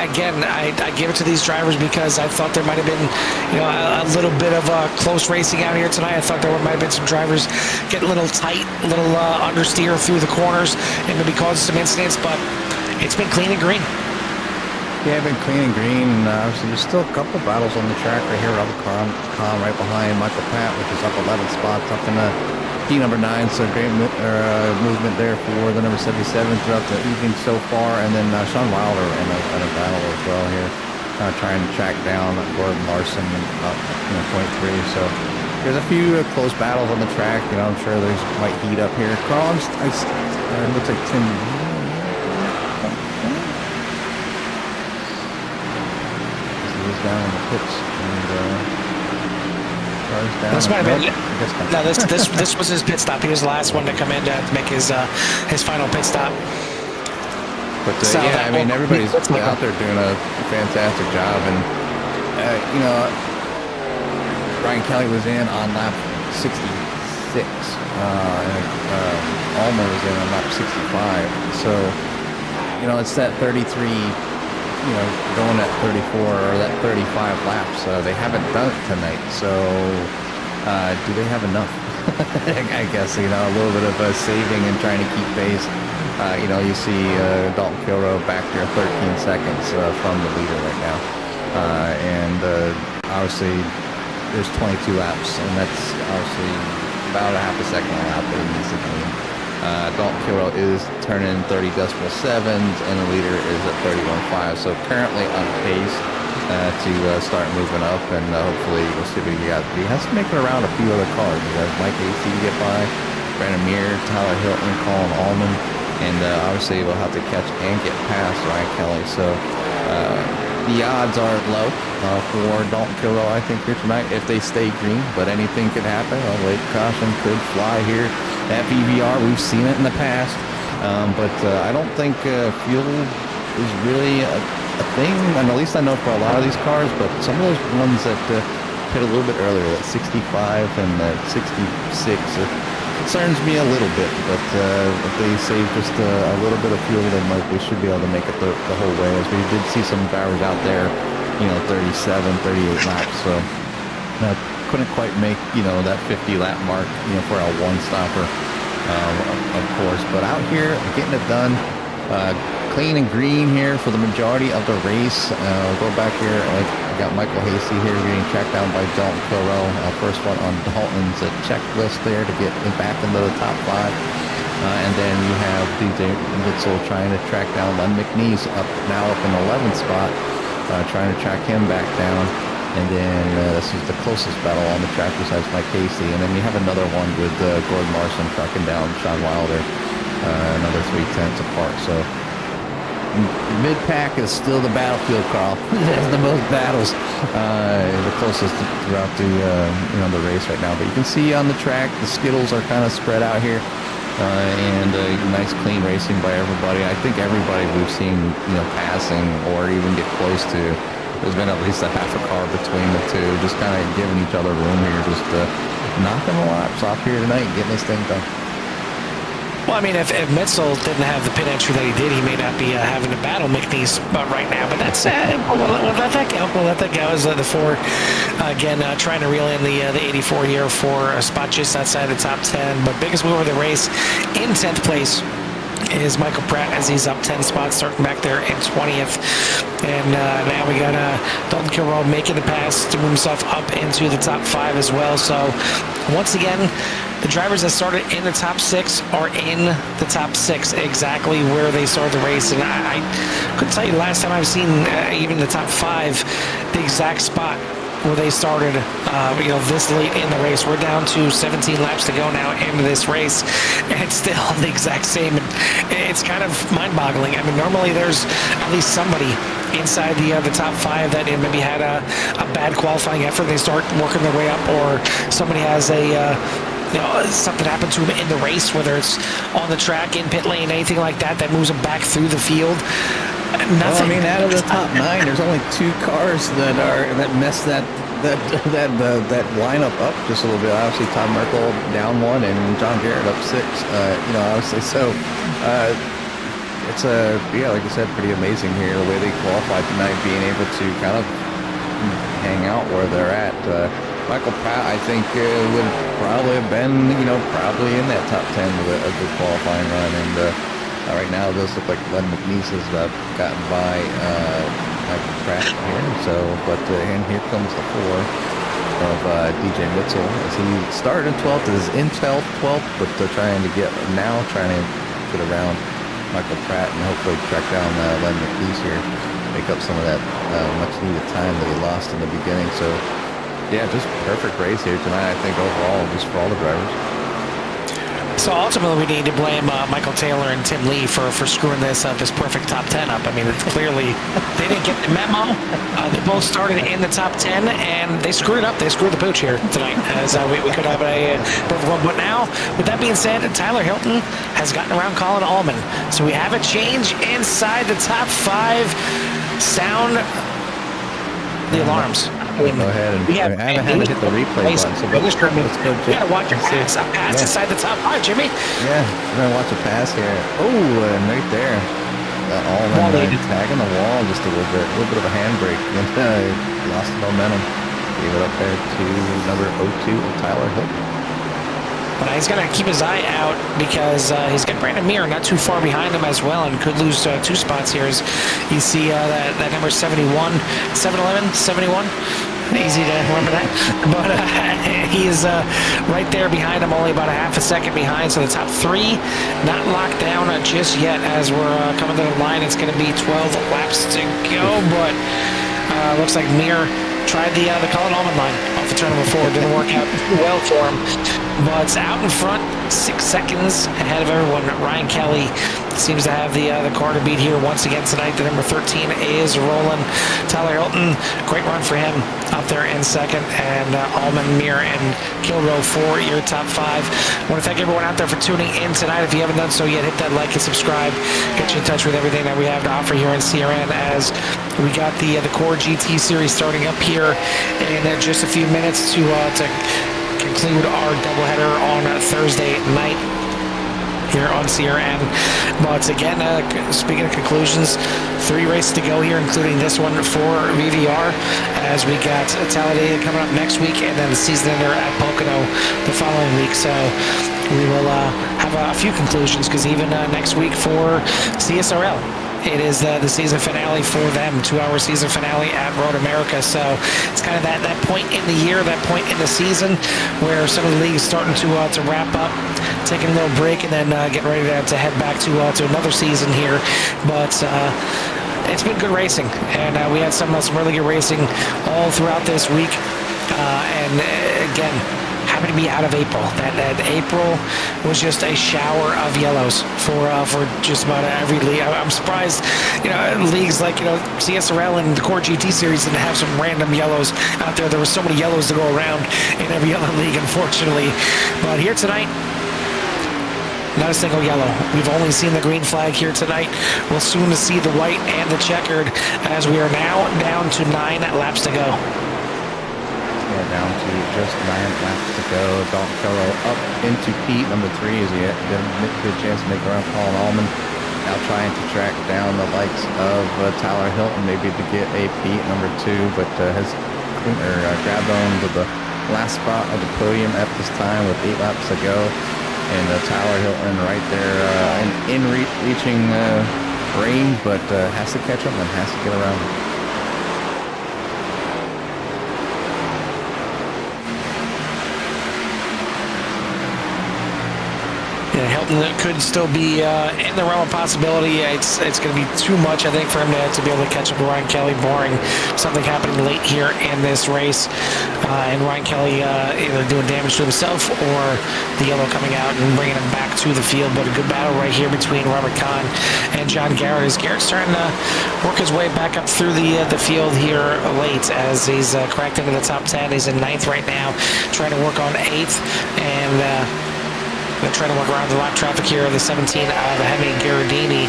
again, I give it to these drivers because I thought there might have been a little bit of close racing out here tonight. I thought there might have been some drivers getting a little tight, a little understeer through the corners and maybe caused some incidents, but it's been clean and green. Yeah, been clean and green. And obviously, there's still a couple battles on the track right here. Robert Kahn right behind Michael Pat, which is up 11 spots, up in the P number 9. So great movement there for the number 77 throughout the evening so far. And then Sean Wilder in a battle as well here, trying to track down Gordon Larson about 0.3. So there's a few close battles on the track. I'm sure there's might heat up here. Carl, it looks like Tim. He's down in the pits and cars down. This might have been. No, this was his pit stop. He was the last one to come in to make his final pit stop. But yeah, I mean, everybody's out there doing a fantastic job, and Ryan Kelly was in on lap 66. Alma was in on lap 65. So, it's that 33, going at 34 or that 35 laps. They haven't done it tonight. So, do they have enough? I guess, a little bit of saving and trying to keep pace. You know, you see Dalton Kilroe back there 13 seconds from the leader right now. Obviously, there's 22 laps, and that's obviously about a half a second a lap that he needs to gain. Dalton Kilroe is turning 30.7s, and the leader is at 31.5. So currently on pace to start moving up, and hopefully we'll see what he got. He has to make it around a few other cars. He has Mike AC to get by, Brandon Muir, Tyler Hilton, Colin Allman, and obviously we'll have to catch and get past Ryan Kelly. So the odds aren't low for Dalton Kilroe, I think, here tonight, if they stay green, but anything could happen. A late caution could fly here at VVR. We've seen it in the past, but I don't think fuel is really a thing, and at least I know for a lot of these cars, but some of those ones that hit a little bit earlier, that 65 and that 66, concerns me a little bit, but if they save just a little bit of fuel, they should be able to make it the whole way, as we did see some drivers out there, you know, 37, 38 laps, so couldn't quite make, you know, that 50 lap mark, you know, for a one-stopper, of course, but out here, getting it done, clean and green here for the majority of the race. We'll go back here. I got Michael Hasty here getting tracked down by Dalton Kilroe. First one on Dalton's checklist there to get back into the top 5. And then you have DJ Witzel trying to track down Len McNeese now up in 11th spot, trying to track him back down. And then this is the closest battle on the track besides Mike Hasty. And then you have another one with Gordon Larson tracking down Sean Wilder, another 3/10 apart. So mid-pack is still the battlefield, Carl. There's the most battles, the closest throughout the you know, the race right now. But you can see on the track the skittles are kind of spread out here, and nice clean racing by everybody. I think everybody we've seen, you know, passing or even get close to, there's been at least a half a car between the two, just kind of giving each other room here, just knocking the laps off here tonight, getting this thing done. Well, I mean, if Mitchell didn't have the pit entry that he did, he may not be having to battle McNeese right now. But that's we'll let that go. We'll let that go as the four again trying to reel in the 84 here for a spot just outside the top 10. But biggest mover of the race in 10th place is Michael Pratt, as he's up 10 spots, starting back there in 20th. And now we got Dalton Kilroe making the pass to move himself up into the top 5 as well. So once again, the drivers that started in the top 6 are in the top 6, exactly where they started the race. And I couldn't tell you the last time I've seen even the top 5, the exact spot where they started, you know, this late in the race. We're down to 17 laps to go now into this race, and it's still the exact same. And it's kind of mind-boggling. I mean, normally there's at least somebody inside the top 5 that maybe had a bad qualifying effort. They start working their way up, or somebody has a you know, something happened to him in the race, whether it's on the track, in pit lane, anything like that, that moves him back through the field. Nothing. Well, I mean, out of the top 9, there's only 2 cars that mess that lineup up just a little bit. Obviously, Todd Merkel down 1 and John Garrett up 6. You know, obviously, so it's like I said, pretty amazing here the way they qualified tonight, being able to kind of hang out where they're at. Michael Pratt, I think, would probably have been, you know, probably in that top 10 with a good qualifying run. And right now, it does look like Len McNeese has gotten by Michael Pratt here. So, but and here comes the 4 of DJ Mitchell, as he started in 12th, is in 12th, but trying to get around Michael Pratt and hopefully track down Len McNeese here, make up some of that much needed time that he lost in the beginning. So. Yeah, just perfect race here tonight, I think, overall, just for all the drivers. So ultimately, we need to blame Michael Taylor and Tim Lee for screwing this perfect top 10 up. I mean, it's clearly they didn't get the memo. They both started in the top 10, and they screwed it up. They screwed the pooch here tonight. As we could have a perfect one. But now, with that being said, Tyler Hilton has gotten around Colin Allman. So we have a change inside the top 5. Sound the alarms. Go ahead and I haven't had to hit the replay button. So let's go. You gotta watch a pass. A pass inside the top 5, Jimmy. Yeah, we're gonna watch a pass here. Oh, and right there, Allman tagging the wall just a little bit of a handbrake, and lost the momentum. Gave it up there to number 02, Tyler Hilton. But he's got to keep his eye out because he's got Brandon Mir not too far behind him as well, and could lose 2 spots here. As you see that number 71, 711, 71. Easy to remember that. But he is right there behind him, only about a half a second behind. So the top 3 not locked down just yet. As we're coming to the line, it's going to be 12 laps to go. But looks like Mir tried the Colin Allman line off the turn number 4. Didn't work out well for him. But it's out in front, 6 seconds ahead of everyone. Ryan Kelly seems to have the car to beat here once again tonight. The number 13 is rolling. Tyler Hilton, great run for him up there in second. And Allman, Mir, and Kilrow for your top 5. I want to thank everyone out there for tuning in tonight. If you haven't done so yet, hit that like and subscribe. Get you in touch with everything that we have to offer here in CRN, as we got the Core GT series starting up here in just a few minutes to conclude our doubleheader on Thursday night here on CRN. But again, speaking of conclusions, 3 races to go here, including this one for VVR, as we got Talladega coming up next week, and then the season ender at Pocono the following week. So we will have a few conclusions, because even next week for CSRL, it is the season finale for them, 2-hour season finale at Road America. So it's kind of that point in the year, that point in the season where some of the leagues starting to wrap up, taking a little break, and then getting ready to head back to another season here. But it's been good racing, and we had some really good racing all throughout this week. And again, happy to be out of April. That April was just a shower of yellows for just about every league. I'm surprised, leagues like CSRL and the Core GT series didn't have some random yellows out there. There were so many yellows to go around in every other league, unfortunately. But here tonight, not a single yellow. We've only seen the green flag here tonight. We'll soon see the white and the checkered, as we are now down to 9 laps to go. Yeah, down to just 9 laps to go. Dalton Kilrow up into Pete, number 3, as he had a good chance to make around Colin Allman. Now trying to track down the likes of Tyler Hilton, maybe to get a Pete, number 2, but has grabbed on to the last spot of the podium at this time with 8 laps to go. And Tyler Hilton right there in reaching range, but has to catch up and has to get around him. Yeah, Hilton could still be in the realm of possibility. It's going to be too much, I think, for him to be able to catch up to Ryan Kelly, barring something happening late here in this race. And Ryan Kelly either doing damage to himself or the yellow coming out and bringing him back to the field. But a good battle right here between Robert Kahn and John Garrett, as Garrett's starting to work his way back up through the field here late, as he's cracked into the top 10. He's in 9th right now, trying to work on 8th, and they're trying to work around the lap traffic here of the 17 of Hemi Gherardini,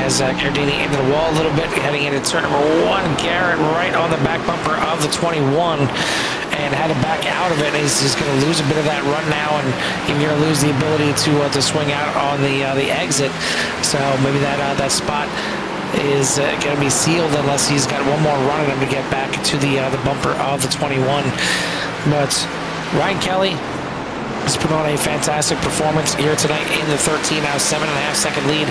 as Gherardini into the wall a little bit, heading into turn number 1. Garrett right on the back bumper of the 21 and had to back out of it. He's going to lose a bit of that run now, and he's going to lose the ability to swing out on the exit. So maybe that spot is going to be sealed unless he's got one more run in him to get back to the bumper of the 21. But Ryan Kelly has put on a fantastic performance here tonight in the 13, now 7.5 second lead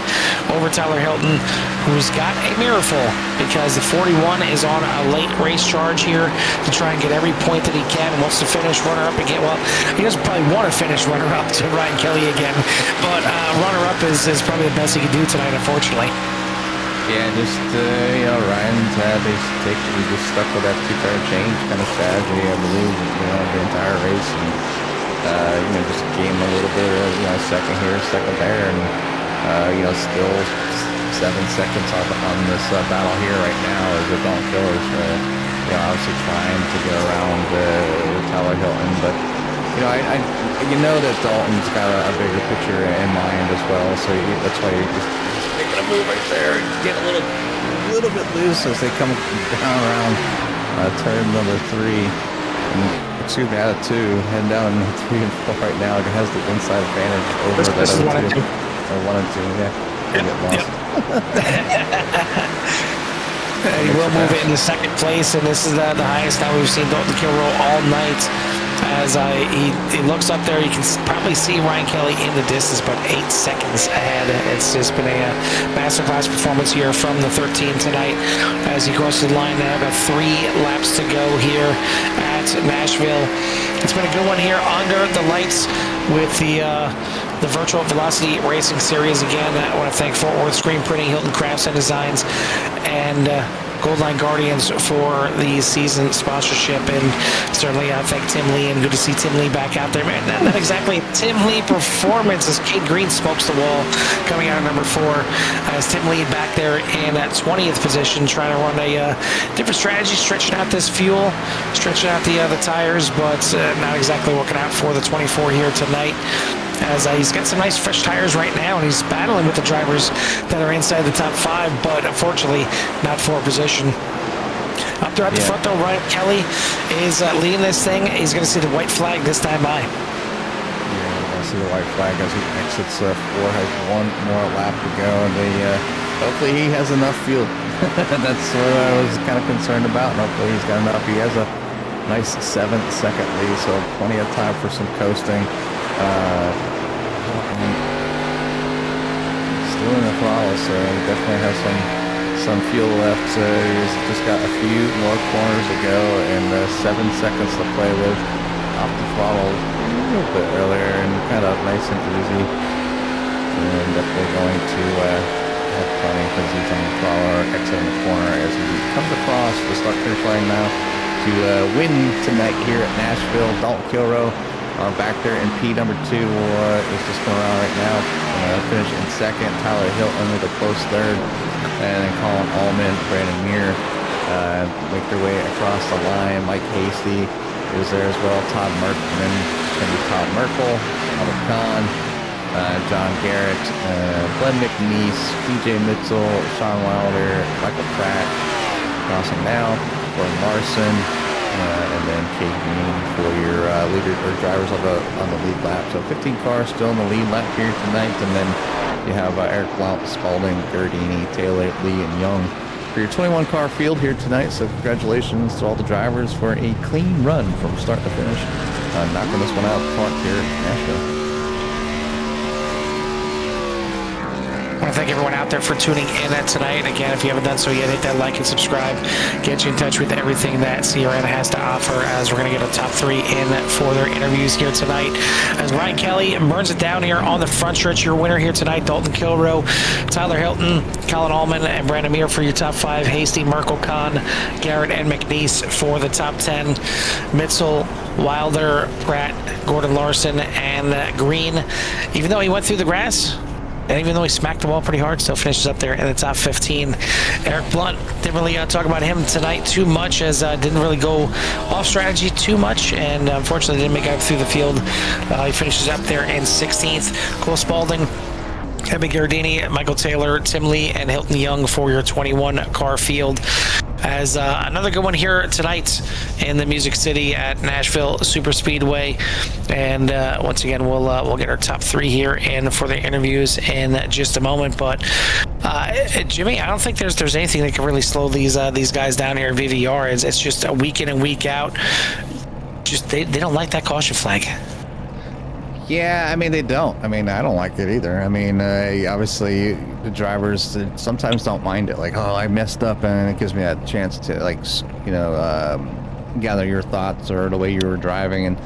over Tyler Hilton, who's got a mirror full, because the 41 is on a late race charge here to try and get every point that he can, and wants to finish runner-up again. Well, he doesn't probably want to finish runner-up to Ryan Kelly again, but runner-up is probably the best he can do tonight, unfortunately. Yeah, just, Ryan's he just stuck with that 2-tire change kind of strategy, I believe, the entire race, and just gain a little bit of, second here, second there, and, still 7 seconds on this battle here right now, as the Dalton Killer's, obviously trying to get around Tyler Hilton, but, that Dalton's got a bigger picture in mind as well, so that's why you're just making a move right there, get a little bit loose as they come down around turn number 3, out of 2, heading down 3 and 4 right now. It has the inside advantage over that this is other 1 and 2. Or 1 and 2, yeah. Yep. He will move it into second place, and this is the highest that we've seen Dalton Kilrow all night, as he looks up there. You can probably see Ryan Kelly in the distance, but 8 seconds ahead. It's just been a masterclass performance here from the 13 tonight as he crosses the line now. Got 3 laps to go here at Nashville. It's been a good one here under the lights with the Virtual Velocity Racing Series. Again, I want to thank Fort Worth Screen Printing, Hilton Crafts and Designs, and Goldline Guardians for the season sponsorship, and certainly I thank Tim Lee, and good to see Tim Lee back out there. Man, not exactly Tim Lee performance as Cade Green smokes the wall coming out of number 4 as Tim Lee back there in that 20th position, trying to run a different strategy, stretching out this fuel, stretching out the tires, but not exactly working out for the 24 here tonight, as he's got some nice fresh tires right now, and he's battling with the drivers that are inside the top 5, but unfortunately not for position. Up there at the front though, Ryan Kelly is leading this thing. He's going to see the white flag this time by. Yeah, we're going to see the white flag as he exits 4, has 1 more lap to go, and hopefully he has enough fuel. That's what I was kind of concerned about, and hopefully he's got enough. He has a nice 7-second lead, so plenty of time for some coasting. Still in the throttle, so he definitely has some fuel left. He's just got a few more corners to go and 7 seconds to play with. Off the throttle a little bit earlier and kind of nice and easy. And definitely going to have plenty because he's on the throttle or exiting the corner as he comes across the start-finish line now to win tonight here at Nashville. Dalton Kilrow back there in P number 2 is just going around right now. Finish in second. Tyler Hilton with a close third, and then Colin Allman, Brandon Muir make their way across the line. Mike Hasty is there as well. Todd Merkman, going to be Todd Merkel, Albert Kahn, John Garrett, Glenn McNeese, DJ Mitchell, Sean Wilder, Michael Pratt crossing now. Gordon Larson. And then Cade Green for your leader or drivers on the lead lap. So 15 cars still in the lead lap here tonight, and then you have Eric Blount, Spalding, Gardini, Taylor, Lee, and Young for your 21 car field here tonight. So congratulations to all the drivers for a clean run from start to finish, knocking this one out front here at Nashville. I want to thank everyone out there for tuning in tonight. Again, if you haven't done so yet, hit that like and subscribe. Get you in touch with everything that CRN has to offer, as we're going to get a top 3 in for their interviews here tonight. As Ryan Kelly burns it down here on the front stretch, your winner here tonight, Dalton Kilrow, Tyler Hilton, Colin Allman, and Brandon Muir for your top 5. Hasty, Merkel, Kahn, Garrett, and McNeese for the top 10. Mitchell, Wilder, Pratt, Gordon Larson, and Green. Even though he went through the grass, and even though he smacked the wall pretty hard, still finishes up there in the top 15. Eric Blount, didn't really talk about him tonight too much, as didn't really go off strategy too much, and unfortunately didn't make it through the field. He finishes up there in 16th. Cole Spalding, Kevin Gardini, Michael Taylor, Tim Lee, and Hilton Young for your 21 car field. As another good one here tonight in the Music City at Nashville SuperSpeedway, and once again we'll get our top 3 here in for the interviews in just a moment. But Jimmy, I don't think there's anything that can really slow these guys down here at VVR. It's just a week in and week out. Just they don't like that caution flag. Yeah, I mean, they don't. I mean, I don't like it either. I mean, obviously, the drivers sometimes don't mind it. Like, oh, I messed up, and it gives me that chance to, like, gather your thoughts or the way you were driving and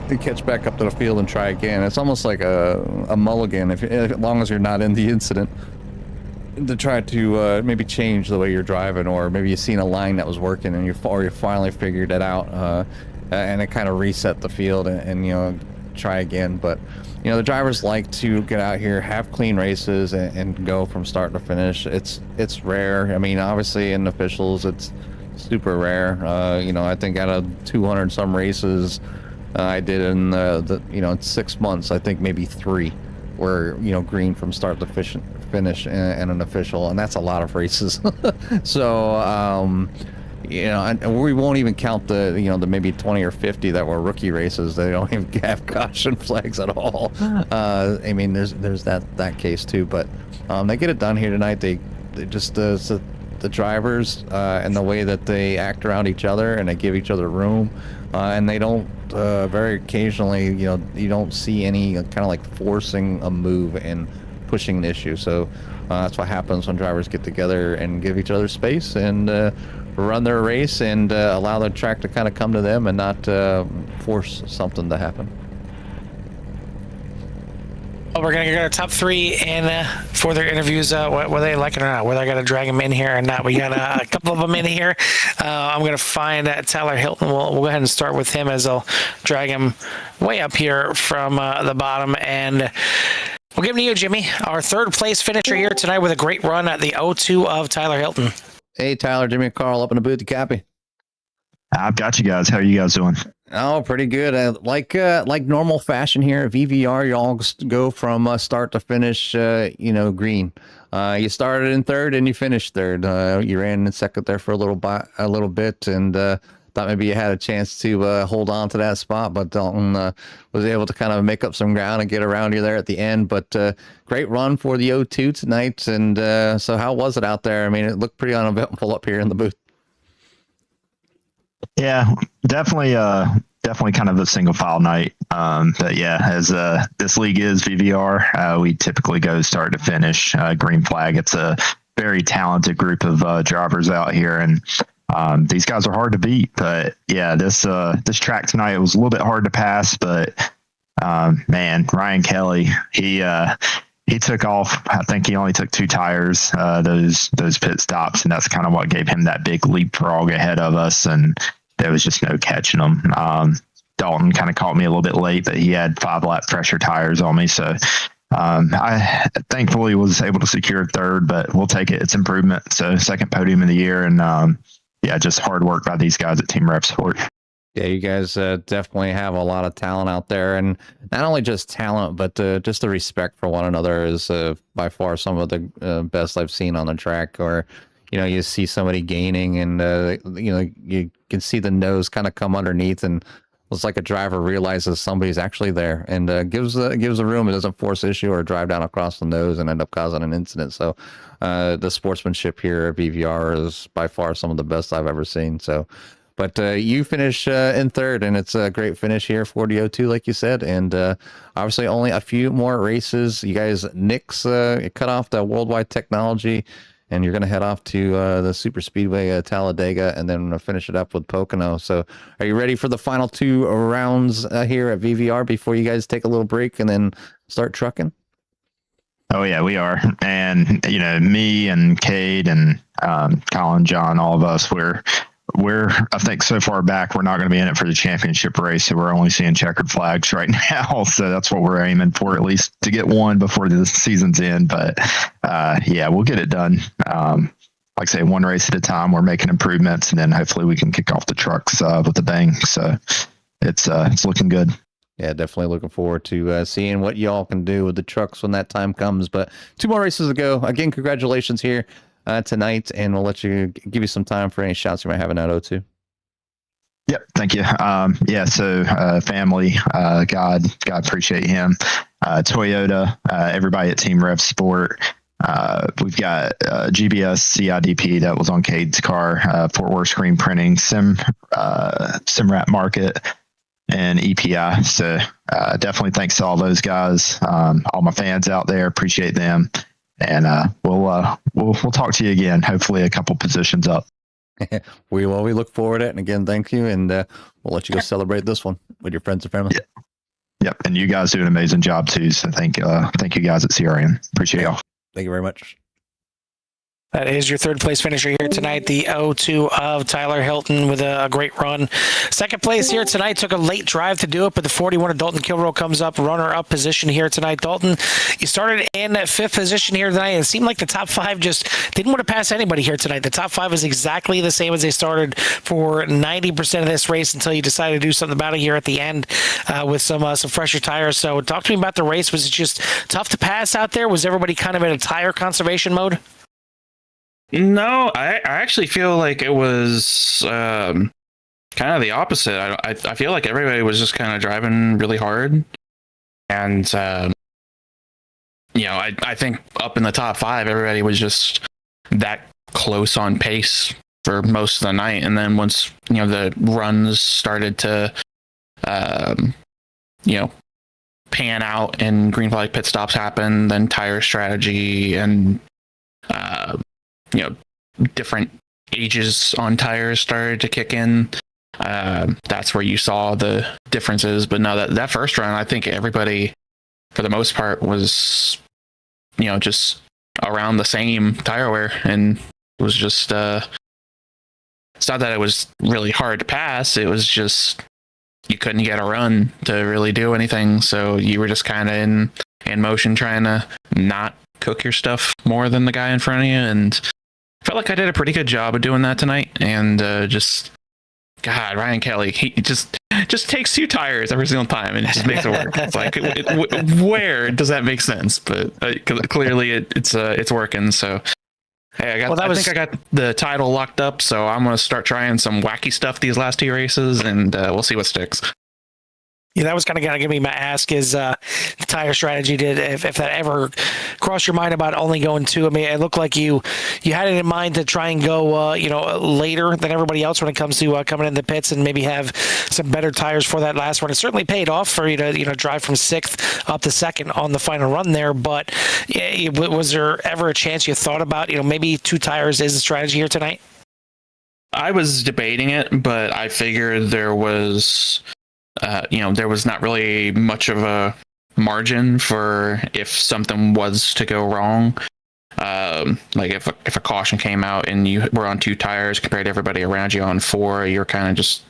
to catch back up to the field and try again. It's almost like a mulligan, as long as you're not in the incident, to try to maybe change the way you're driving, or maybe you've seen a line that was working and you finally figured it out, and it kind of reset the field and try again. But the drivers like to get out here, have clean races, and go from start to finish. It's rare. I mean, obviously in officials it's super rare. I think out of 200 some races I did in in 6 months, I think maybe 3 were green from start to finish in an official, and that's a lot of races. So and we won't even count the the maybe 20 or 50 that were rookie races. They don't even have caution flags at all. I mean, there's that case too. But they get it done here tonight. They just the drivers and the way that they act around each other, and they give each other room, and they don't very occasionally, you don't see any kind of like forcing a move and pushing an issue. So that's what happens when drivers get together and give each other space and run their race and allow the track to kind of come to them and not force something to happen. Well, we're going to go to top three and for their interviews, whether they like it or not, whether I got to drag them in here or not. We got a couple of them in here. I'm going to find Tyler Hilton. We'll go ahead and start with him, as I'll drag him way up here from the bottom. And we'll give it to you, Jimmy, our third place finisher here tonight with a great run at the O2 of Tyler Hilton. Hey, Tyler, Jimmy and Carl up in the booth to copy. I've got you guys. How are you guys doing? Oh, pretty good. Like normal fashion here at VVR, you all go from start to finish, green. You started in third and you finished third. You ran in second there for a little bit, and thought maybe you had a chance to hold on to that spot, but Dalton was able to kind of make up some ground and get around you there at the end. But great run for the O2 tonight. And so how was it out there? I mean, it looked pretty uneventful up here in the booth. Yeah, definitely kind of a single file night. But yeah, as this league is VVR, we typically go start to finish, green flag. It's a very talented group of drivers out here, and these guys are hard to beat. But yeah, this track tonight, it was a little bit hard to pass, but man, Ryan Kelly, he took off. I think he only took 2 tires, those pit stops, and that's kind of what gave him that big leapfrog ahead of us, and there was just no catching him. Dalton kind of caught me a little bit late, but he had 5-lap pressure tires on me, so I thankfully was able to secure third, but we'll take it. It's improvement. So second podium of the year, and yeah, just hard work by these guys at Team Rev Sport. Yeah, you guys definitely have a lot of talent out there, and not only just talent, but just the respect for one another is by far some of the best I've seen on the track. Or, you see somebody gaining, and you can see the nose kind of come underneath, and it's like a driver realizes somebody's actually there, and gives a room. It doesn't force issue or drive down across the nose and end up causing an incident. So the sportsmanship here at VVR is by far some of the best I've ever seen. So. But you finish in third, and it's a great finish here for the O2, like you said. And obviously only a few more races. You guys cut off the Worldwide Technology, and you're going to head off to the SuperSpeedway Talladega, and then finish it up with Pocono. So are you ready for the final 2 rounds here at VVR before you guys take a little break and then start trucking? Oh yeah, we are. And, me and Cade and Colin, John, all of us, we're I think so far back, we're not going to be in it for the championship race. So we're only seeing checkered flags right now. So that's what we're aiming for, at least to get one before the season's in. But yeah, we'll get it done. Like I say, one race at a time. We're making improvements, and then hopefully we can kick off the trucks with a bang. So it's looking good. Yeah, definitely looking forward to seeing what y'all can do with the trucks when that time comes. But 2 more races to go. Again, congratulations here tonight, and we'll let you give you some time for any shots you might have in that O2. Yep, thank you. Yeah, so family, God, appreciate him. Toyota, everybody at Team Rev Sport. We've got GBS CIDP that was on Cade's car, Fort Worth Screen Printing, Simrat Market, and EPI. So definitely thanks to all those guys, all my fans out there. Appreciate them. And we'll talk to you again, hopefully a couple positions up. We look forward to it. And again, thank you. And we'll let you go celebrate this one with your friends and family. Yeah. Yep. And you guys do an amazing job too. So thank you guys at CRN. Appreciate y'all. Thank you very much. That is your third place finisher here tonight, the O2 of Tyler Hilton with a great run. Second place here tonight, took a late drive to do it, but the 41 of Dalton Kilroe comes up, runner-up position here tonight. Dalton, you started in 5th position here tonight, and it seemed like the top 5 just didn't want to pass anybody here tonight. The top 5 was exactly the same as they started for 90% of this race until you decided to do something about it here at the end with some fresher tires. So talk to me about the race. Was it just tough to pass out there? Was everybody kind of in a tire conservation mode? No, I actually feel like it was kind of the opposite. I feel like everybody was just kind of driving really hard. And, I think up in the top 5, everybody was just that close on pace for most of the night. And then once, the runs started to, pan out and green flag pit stops happen, then tire strategy and, different ages on tires started to kick in. That's where you saw the differences. But no, that first run, I think everybody, for the most part, was, just around the same tire wear, and it was just, it's not that it was really hard to pass. It was just, you couldn't get a run to really do anything. So you were just kind of in motion trying to not cook your stuff more than the guy in front of you. And I felt like I did a pretty good job of doing that tonight. And God, Ryan Kelly, he just takes 2 tires every single time and just makes it work. It's like, where does that make sense? But clearly it's working. So hey, I think I got the title locked up. So I'm going to start trying some wacky stuff these last 2 races, and we'll see what sticks. Yeah, that was kind of going to give me my ask is the tire strategy. If that ever crossed your mind about only going 2? I mean, it looked like you had it in mind to try and go, later than everybody else when it comes to coming in the pits and maybe have some better tires for that last run. It certainly paid off for you to, drive from 6th up to 2nd on the final run there. But was there ever a chance you thought about, maybe 2 tires is the strategy here tonight? I was debating it, but I figured there was not really much of a margin for if something was to go wrong. Like if a caution came out and you were on 2 tires compared to everybody around you on 4, you're kind of just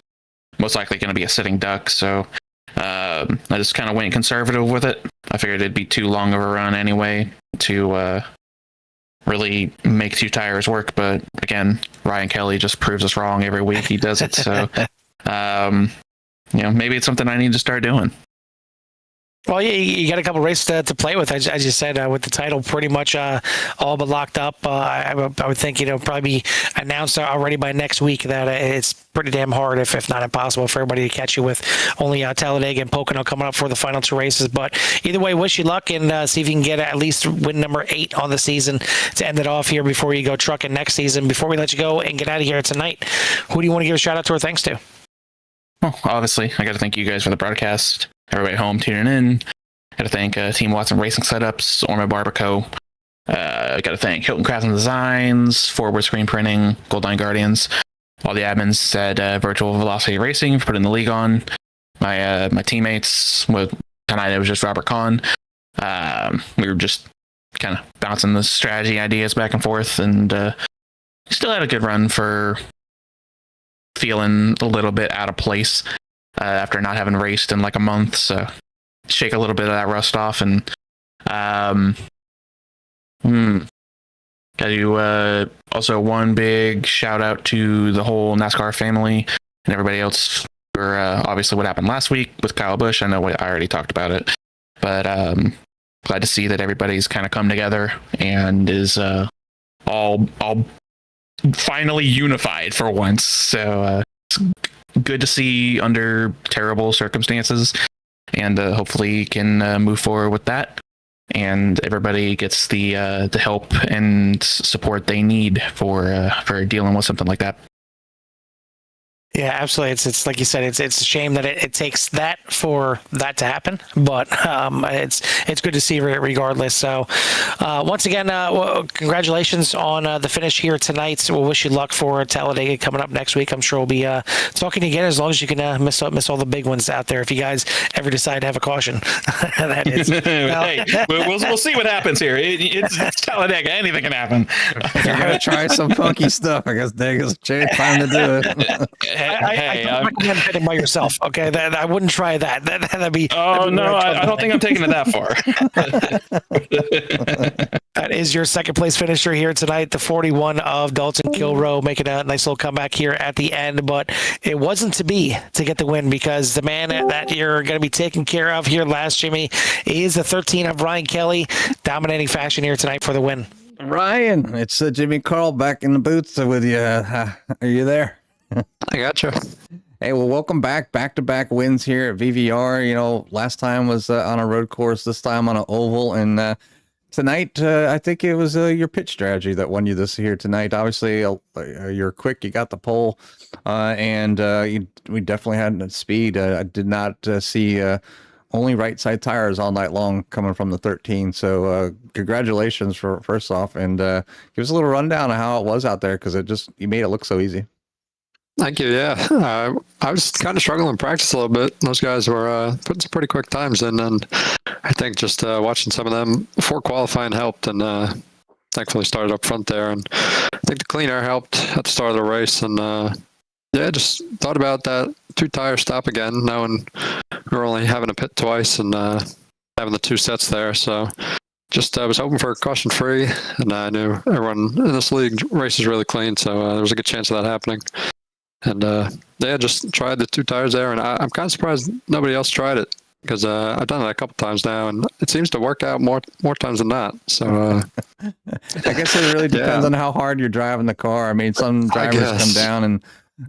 most likely going to be a sitting duck. So I just kind of went conservative with it. I figured it'd be too long of a run anyway to really make 2 tires work. But again, Ryan Kelly just proves us wrong every week he does it. So maybe it's something I need to start doing. Well, yeah, you got a couple races to play with, as you said, with the title pretty much all but locked up. I would think, probably be announced already by next week that it's pretty damn hard, if not impossible, for everybody to catch you with only Talladega and Pocono coming up for the final 2 races. But either way, wish you luck and see if you can get at least win number 8 on the season to end it off here before you go trucking next season. Before we let you go and get out of here tonight, who do you want to give a shout out to or thanks to? Well, obviously, I got to thank you guys for the broadcast. Everybody at home tuning in. Got to thank Team Watson Racing Setups, Orma Barbaco. Got to thank Hilton Craftsman Designs, Forward Screen Printing, Goldline Guardians, all the admins at Virtual Velocity Racing for putting the league on. My teammates, tonight it was just Robert Kahn. We were just kind of bouncing the strategy ideas back and forth, and still had a good run for feeling a little bit out of place after not having raced in like a month. So shake a little bit of that rust off, and gotta do also one big shout out to the whole NASCAR family and everybody else for obviously what happened last week with Kyle Busch. I know I already talked about it, but glad to see that everybody's kind of come together and is all finally unified for once. So it's good to see under terrible circumstances, and hopefully can move forward with that, and everybody gets the help and support they need for dealing with something like that. Yeah, absolutely. It's like you said, it's a shame that it takes that for that to happen, but it's good to see regardless. So once again, congratulations on the finish here tonight. We'll wish you luck for Talladega coming up next week. I'm sure we'll be talking again as long as you can miss all the big ones out there. If you guys ever decide to have a caution, that is. Hey, we'll see what happens here. It's Talladega. Anything can happen. If you're gonna try some funky stuff, I guess Dega's a time to do it. I don't recommend betting by yourself. Okay, I wouldn't try that. That'd be. Oh no, I don't think I'm taking it that far. That is your second place finisher here tonight, the 41 of Dalton Kilroe, making a nice little comeback here at the end. But it wasn't to be to get the win, because the man that you're going to be taking care of here last, Jimmy, is the 13 of Ryan Kelly, dominating fashion here tonight for the win. Ryan, it's Jimmy Carl back in the booth with you. Are you there? I gotcha. Hey, well, welcome back-to-back wins here at VVR. Last time was on a road course, this time on an oval, and Tonight, I think it was your pitch strategy that won you this here tonight. Obviously, you're quick. You got the pole, and we definitely had speed. I did not see only right side tires all night long coming from the 13. So congratulations for first off, and give us a little rundown of how it was out there because you made it look so easy. Thank you. Yeah, I was kind of struggling in practice a little bit. Those guys were putting some pretty quick times in, and I think just watching some of them before qualifying helped, and thankfully started up front there. And I think the clean air helped at the start of the race, and just thought about that 2-tire stop again, knowing we were only having a pit twice and having the 2 sets there. So just was hoping for a caution free, and I knew everyone in this league races really clean, so there was a good chance of that happening. And just tried the 2 tires there, and I'm kind of surprised nobody else tried it because I've done it a couple times now, and it seems to work out more times than not. So I guess it really depends on how hard you're driving the car. I mean, some drivers come down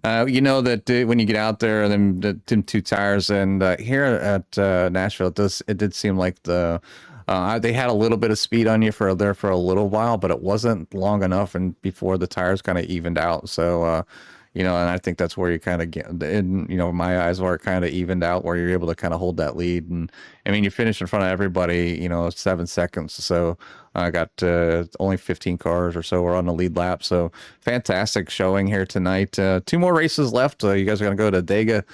and you know that when you get out there, them 2 tires, and here at Nashville, it did seem like they had a little bit of speed on you for a little while, but it wasn't long enough, and before the tires kind of evened out. So. And I think that's where you kind of get, in my eyes, where it kind of evened out, where you're able to kind of hold that lead. And I mean, you finished in front of everybody, 7 seconds. So I got only 15 cars or so were on the lead lap. So fantastic showing here tonight. 2 more races left. You guys are going to go to Dega,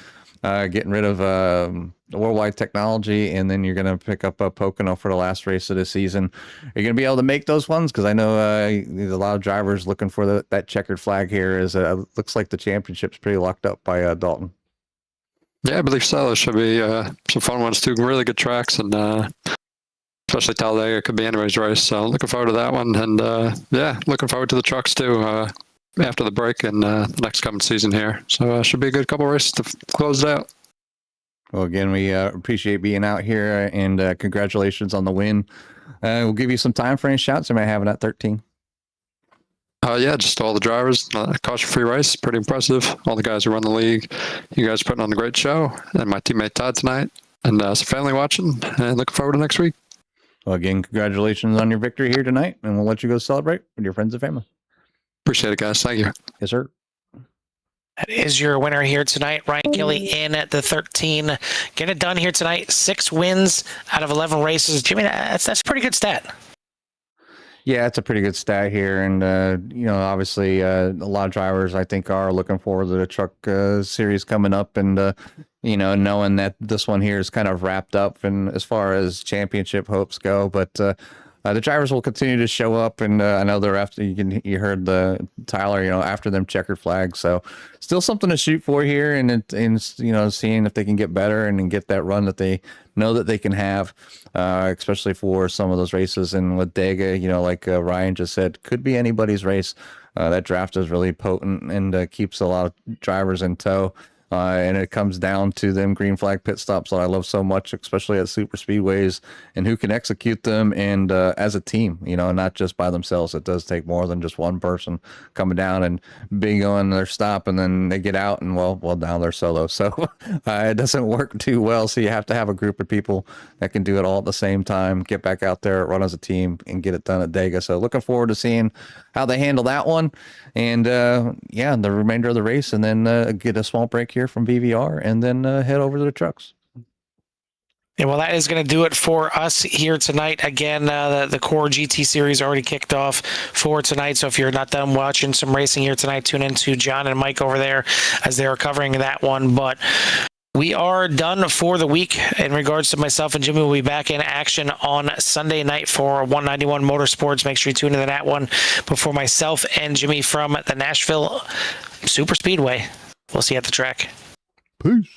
getting rid of Worldwide Technology, and then you're going to pick up Pocono for the last race of the season. Are you going to be able to make those ones? Because I know there's a lot of drivers looking for that checkered flag here. Looks like the championship's pretty locked up by Dalton. Yeah, I believe so. There should be some fun ones too. Really good tracks, and especially Talladega could be anybody's race. So looking forward to that one, and looking forward to the trucks too after the break and the next coming season here. So should be a good couple races to close it out. Well, again, we appreciate being out here, and congratulations on the win. We'll give you some time for any shouts you might have in that 13. Just all the drivers. Caution-free race, pretty impressive. All the guys who run the league. You guys are putting on a great show. And my teammate Todd tonight. And some family watching. And looking forward to next week. Well, again, congratulations on your victory here tonight. And we'll let you go celebrate with your friends and family. Appreciate it, guys. Thank you. Yes, sir. That is your winner here tonight, Ryan Kelly in at the 13. Get it done here tonight. 6 wins out of 11 races. Jimmy, that's a pretty good stat. Yeah, it's a pretty good stat here. And, obviously a lot of drivers, I think, are looking forward to the truck series coming up. And, knowing that this one here is kind of wrapped up and as far as championship hopes go. But the drivers will continue to show up, and I know they're after. You heard the Tyler, after them checkered flags. So still something to shoot for here, and seeing if they can get better and get that run that they know that they can have, especially for some of those races. And with Dega, like Ryan just said, could be anybody's race. That draft is really potent and keeps a lot of drivers in tow. And it comes down to them green flag pit stops that I love so much, especially at super speedways, and who can execute them, and as a team, not just by themselves. It does take more than just one person coming down and being on their stop, and then they get out and well now they're solo. So it doesn't work too well. So you have to have a group of people that can do it all at the same time, get back out there, run as a team, and get it done at Dega. So looking forward to seeing how they handle that one, and the remainder of the race, and then get a small break here from VVR, and then head over to the trucks. Yeah, well, that is going to do it for us here tonight. Again, the Core GT series already kicked off for tonight. So if you're not done watching some racing here tonight, tune into John and Mike over there as they are covering that one. But we are done for the week in regards to myself and Jimmy. Will be back in action on Sunday night for 191 Motorsports. Make sure you tune into that one before myself and Jimmy from the Nashville SuperSpeedway. We'll see you at the track. Peace.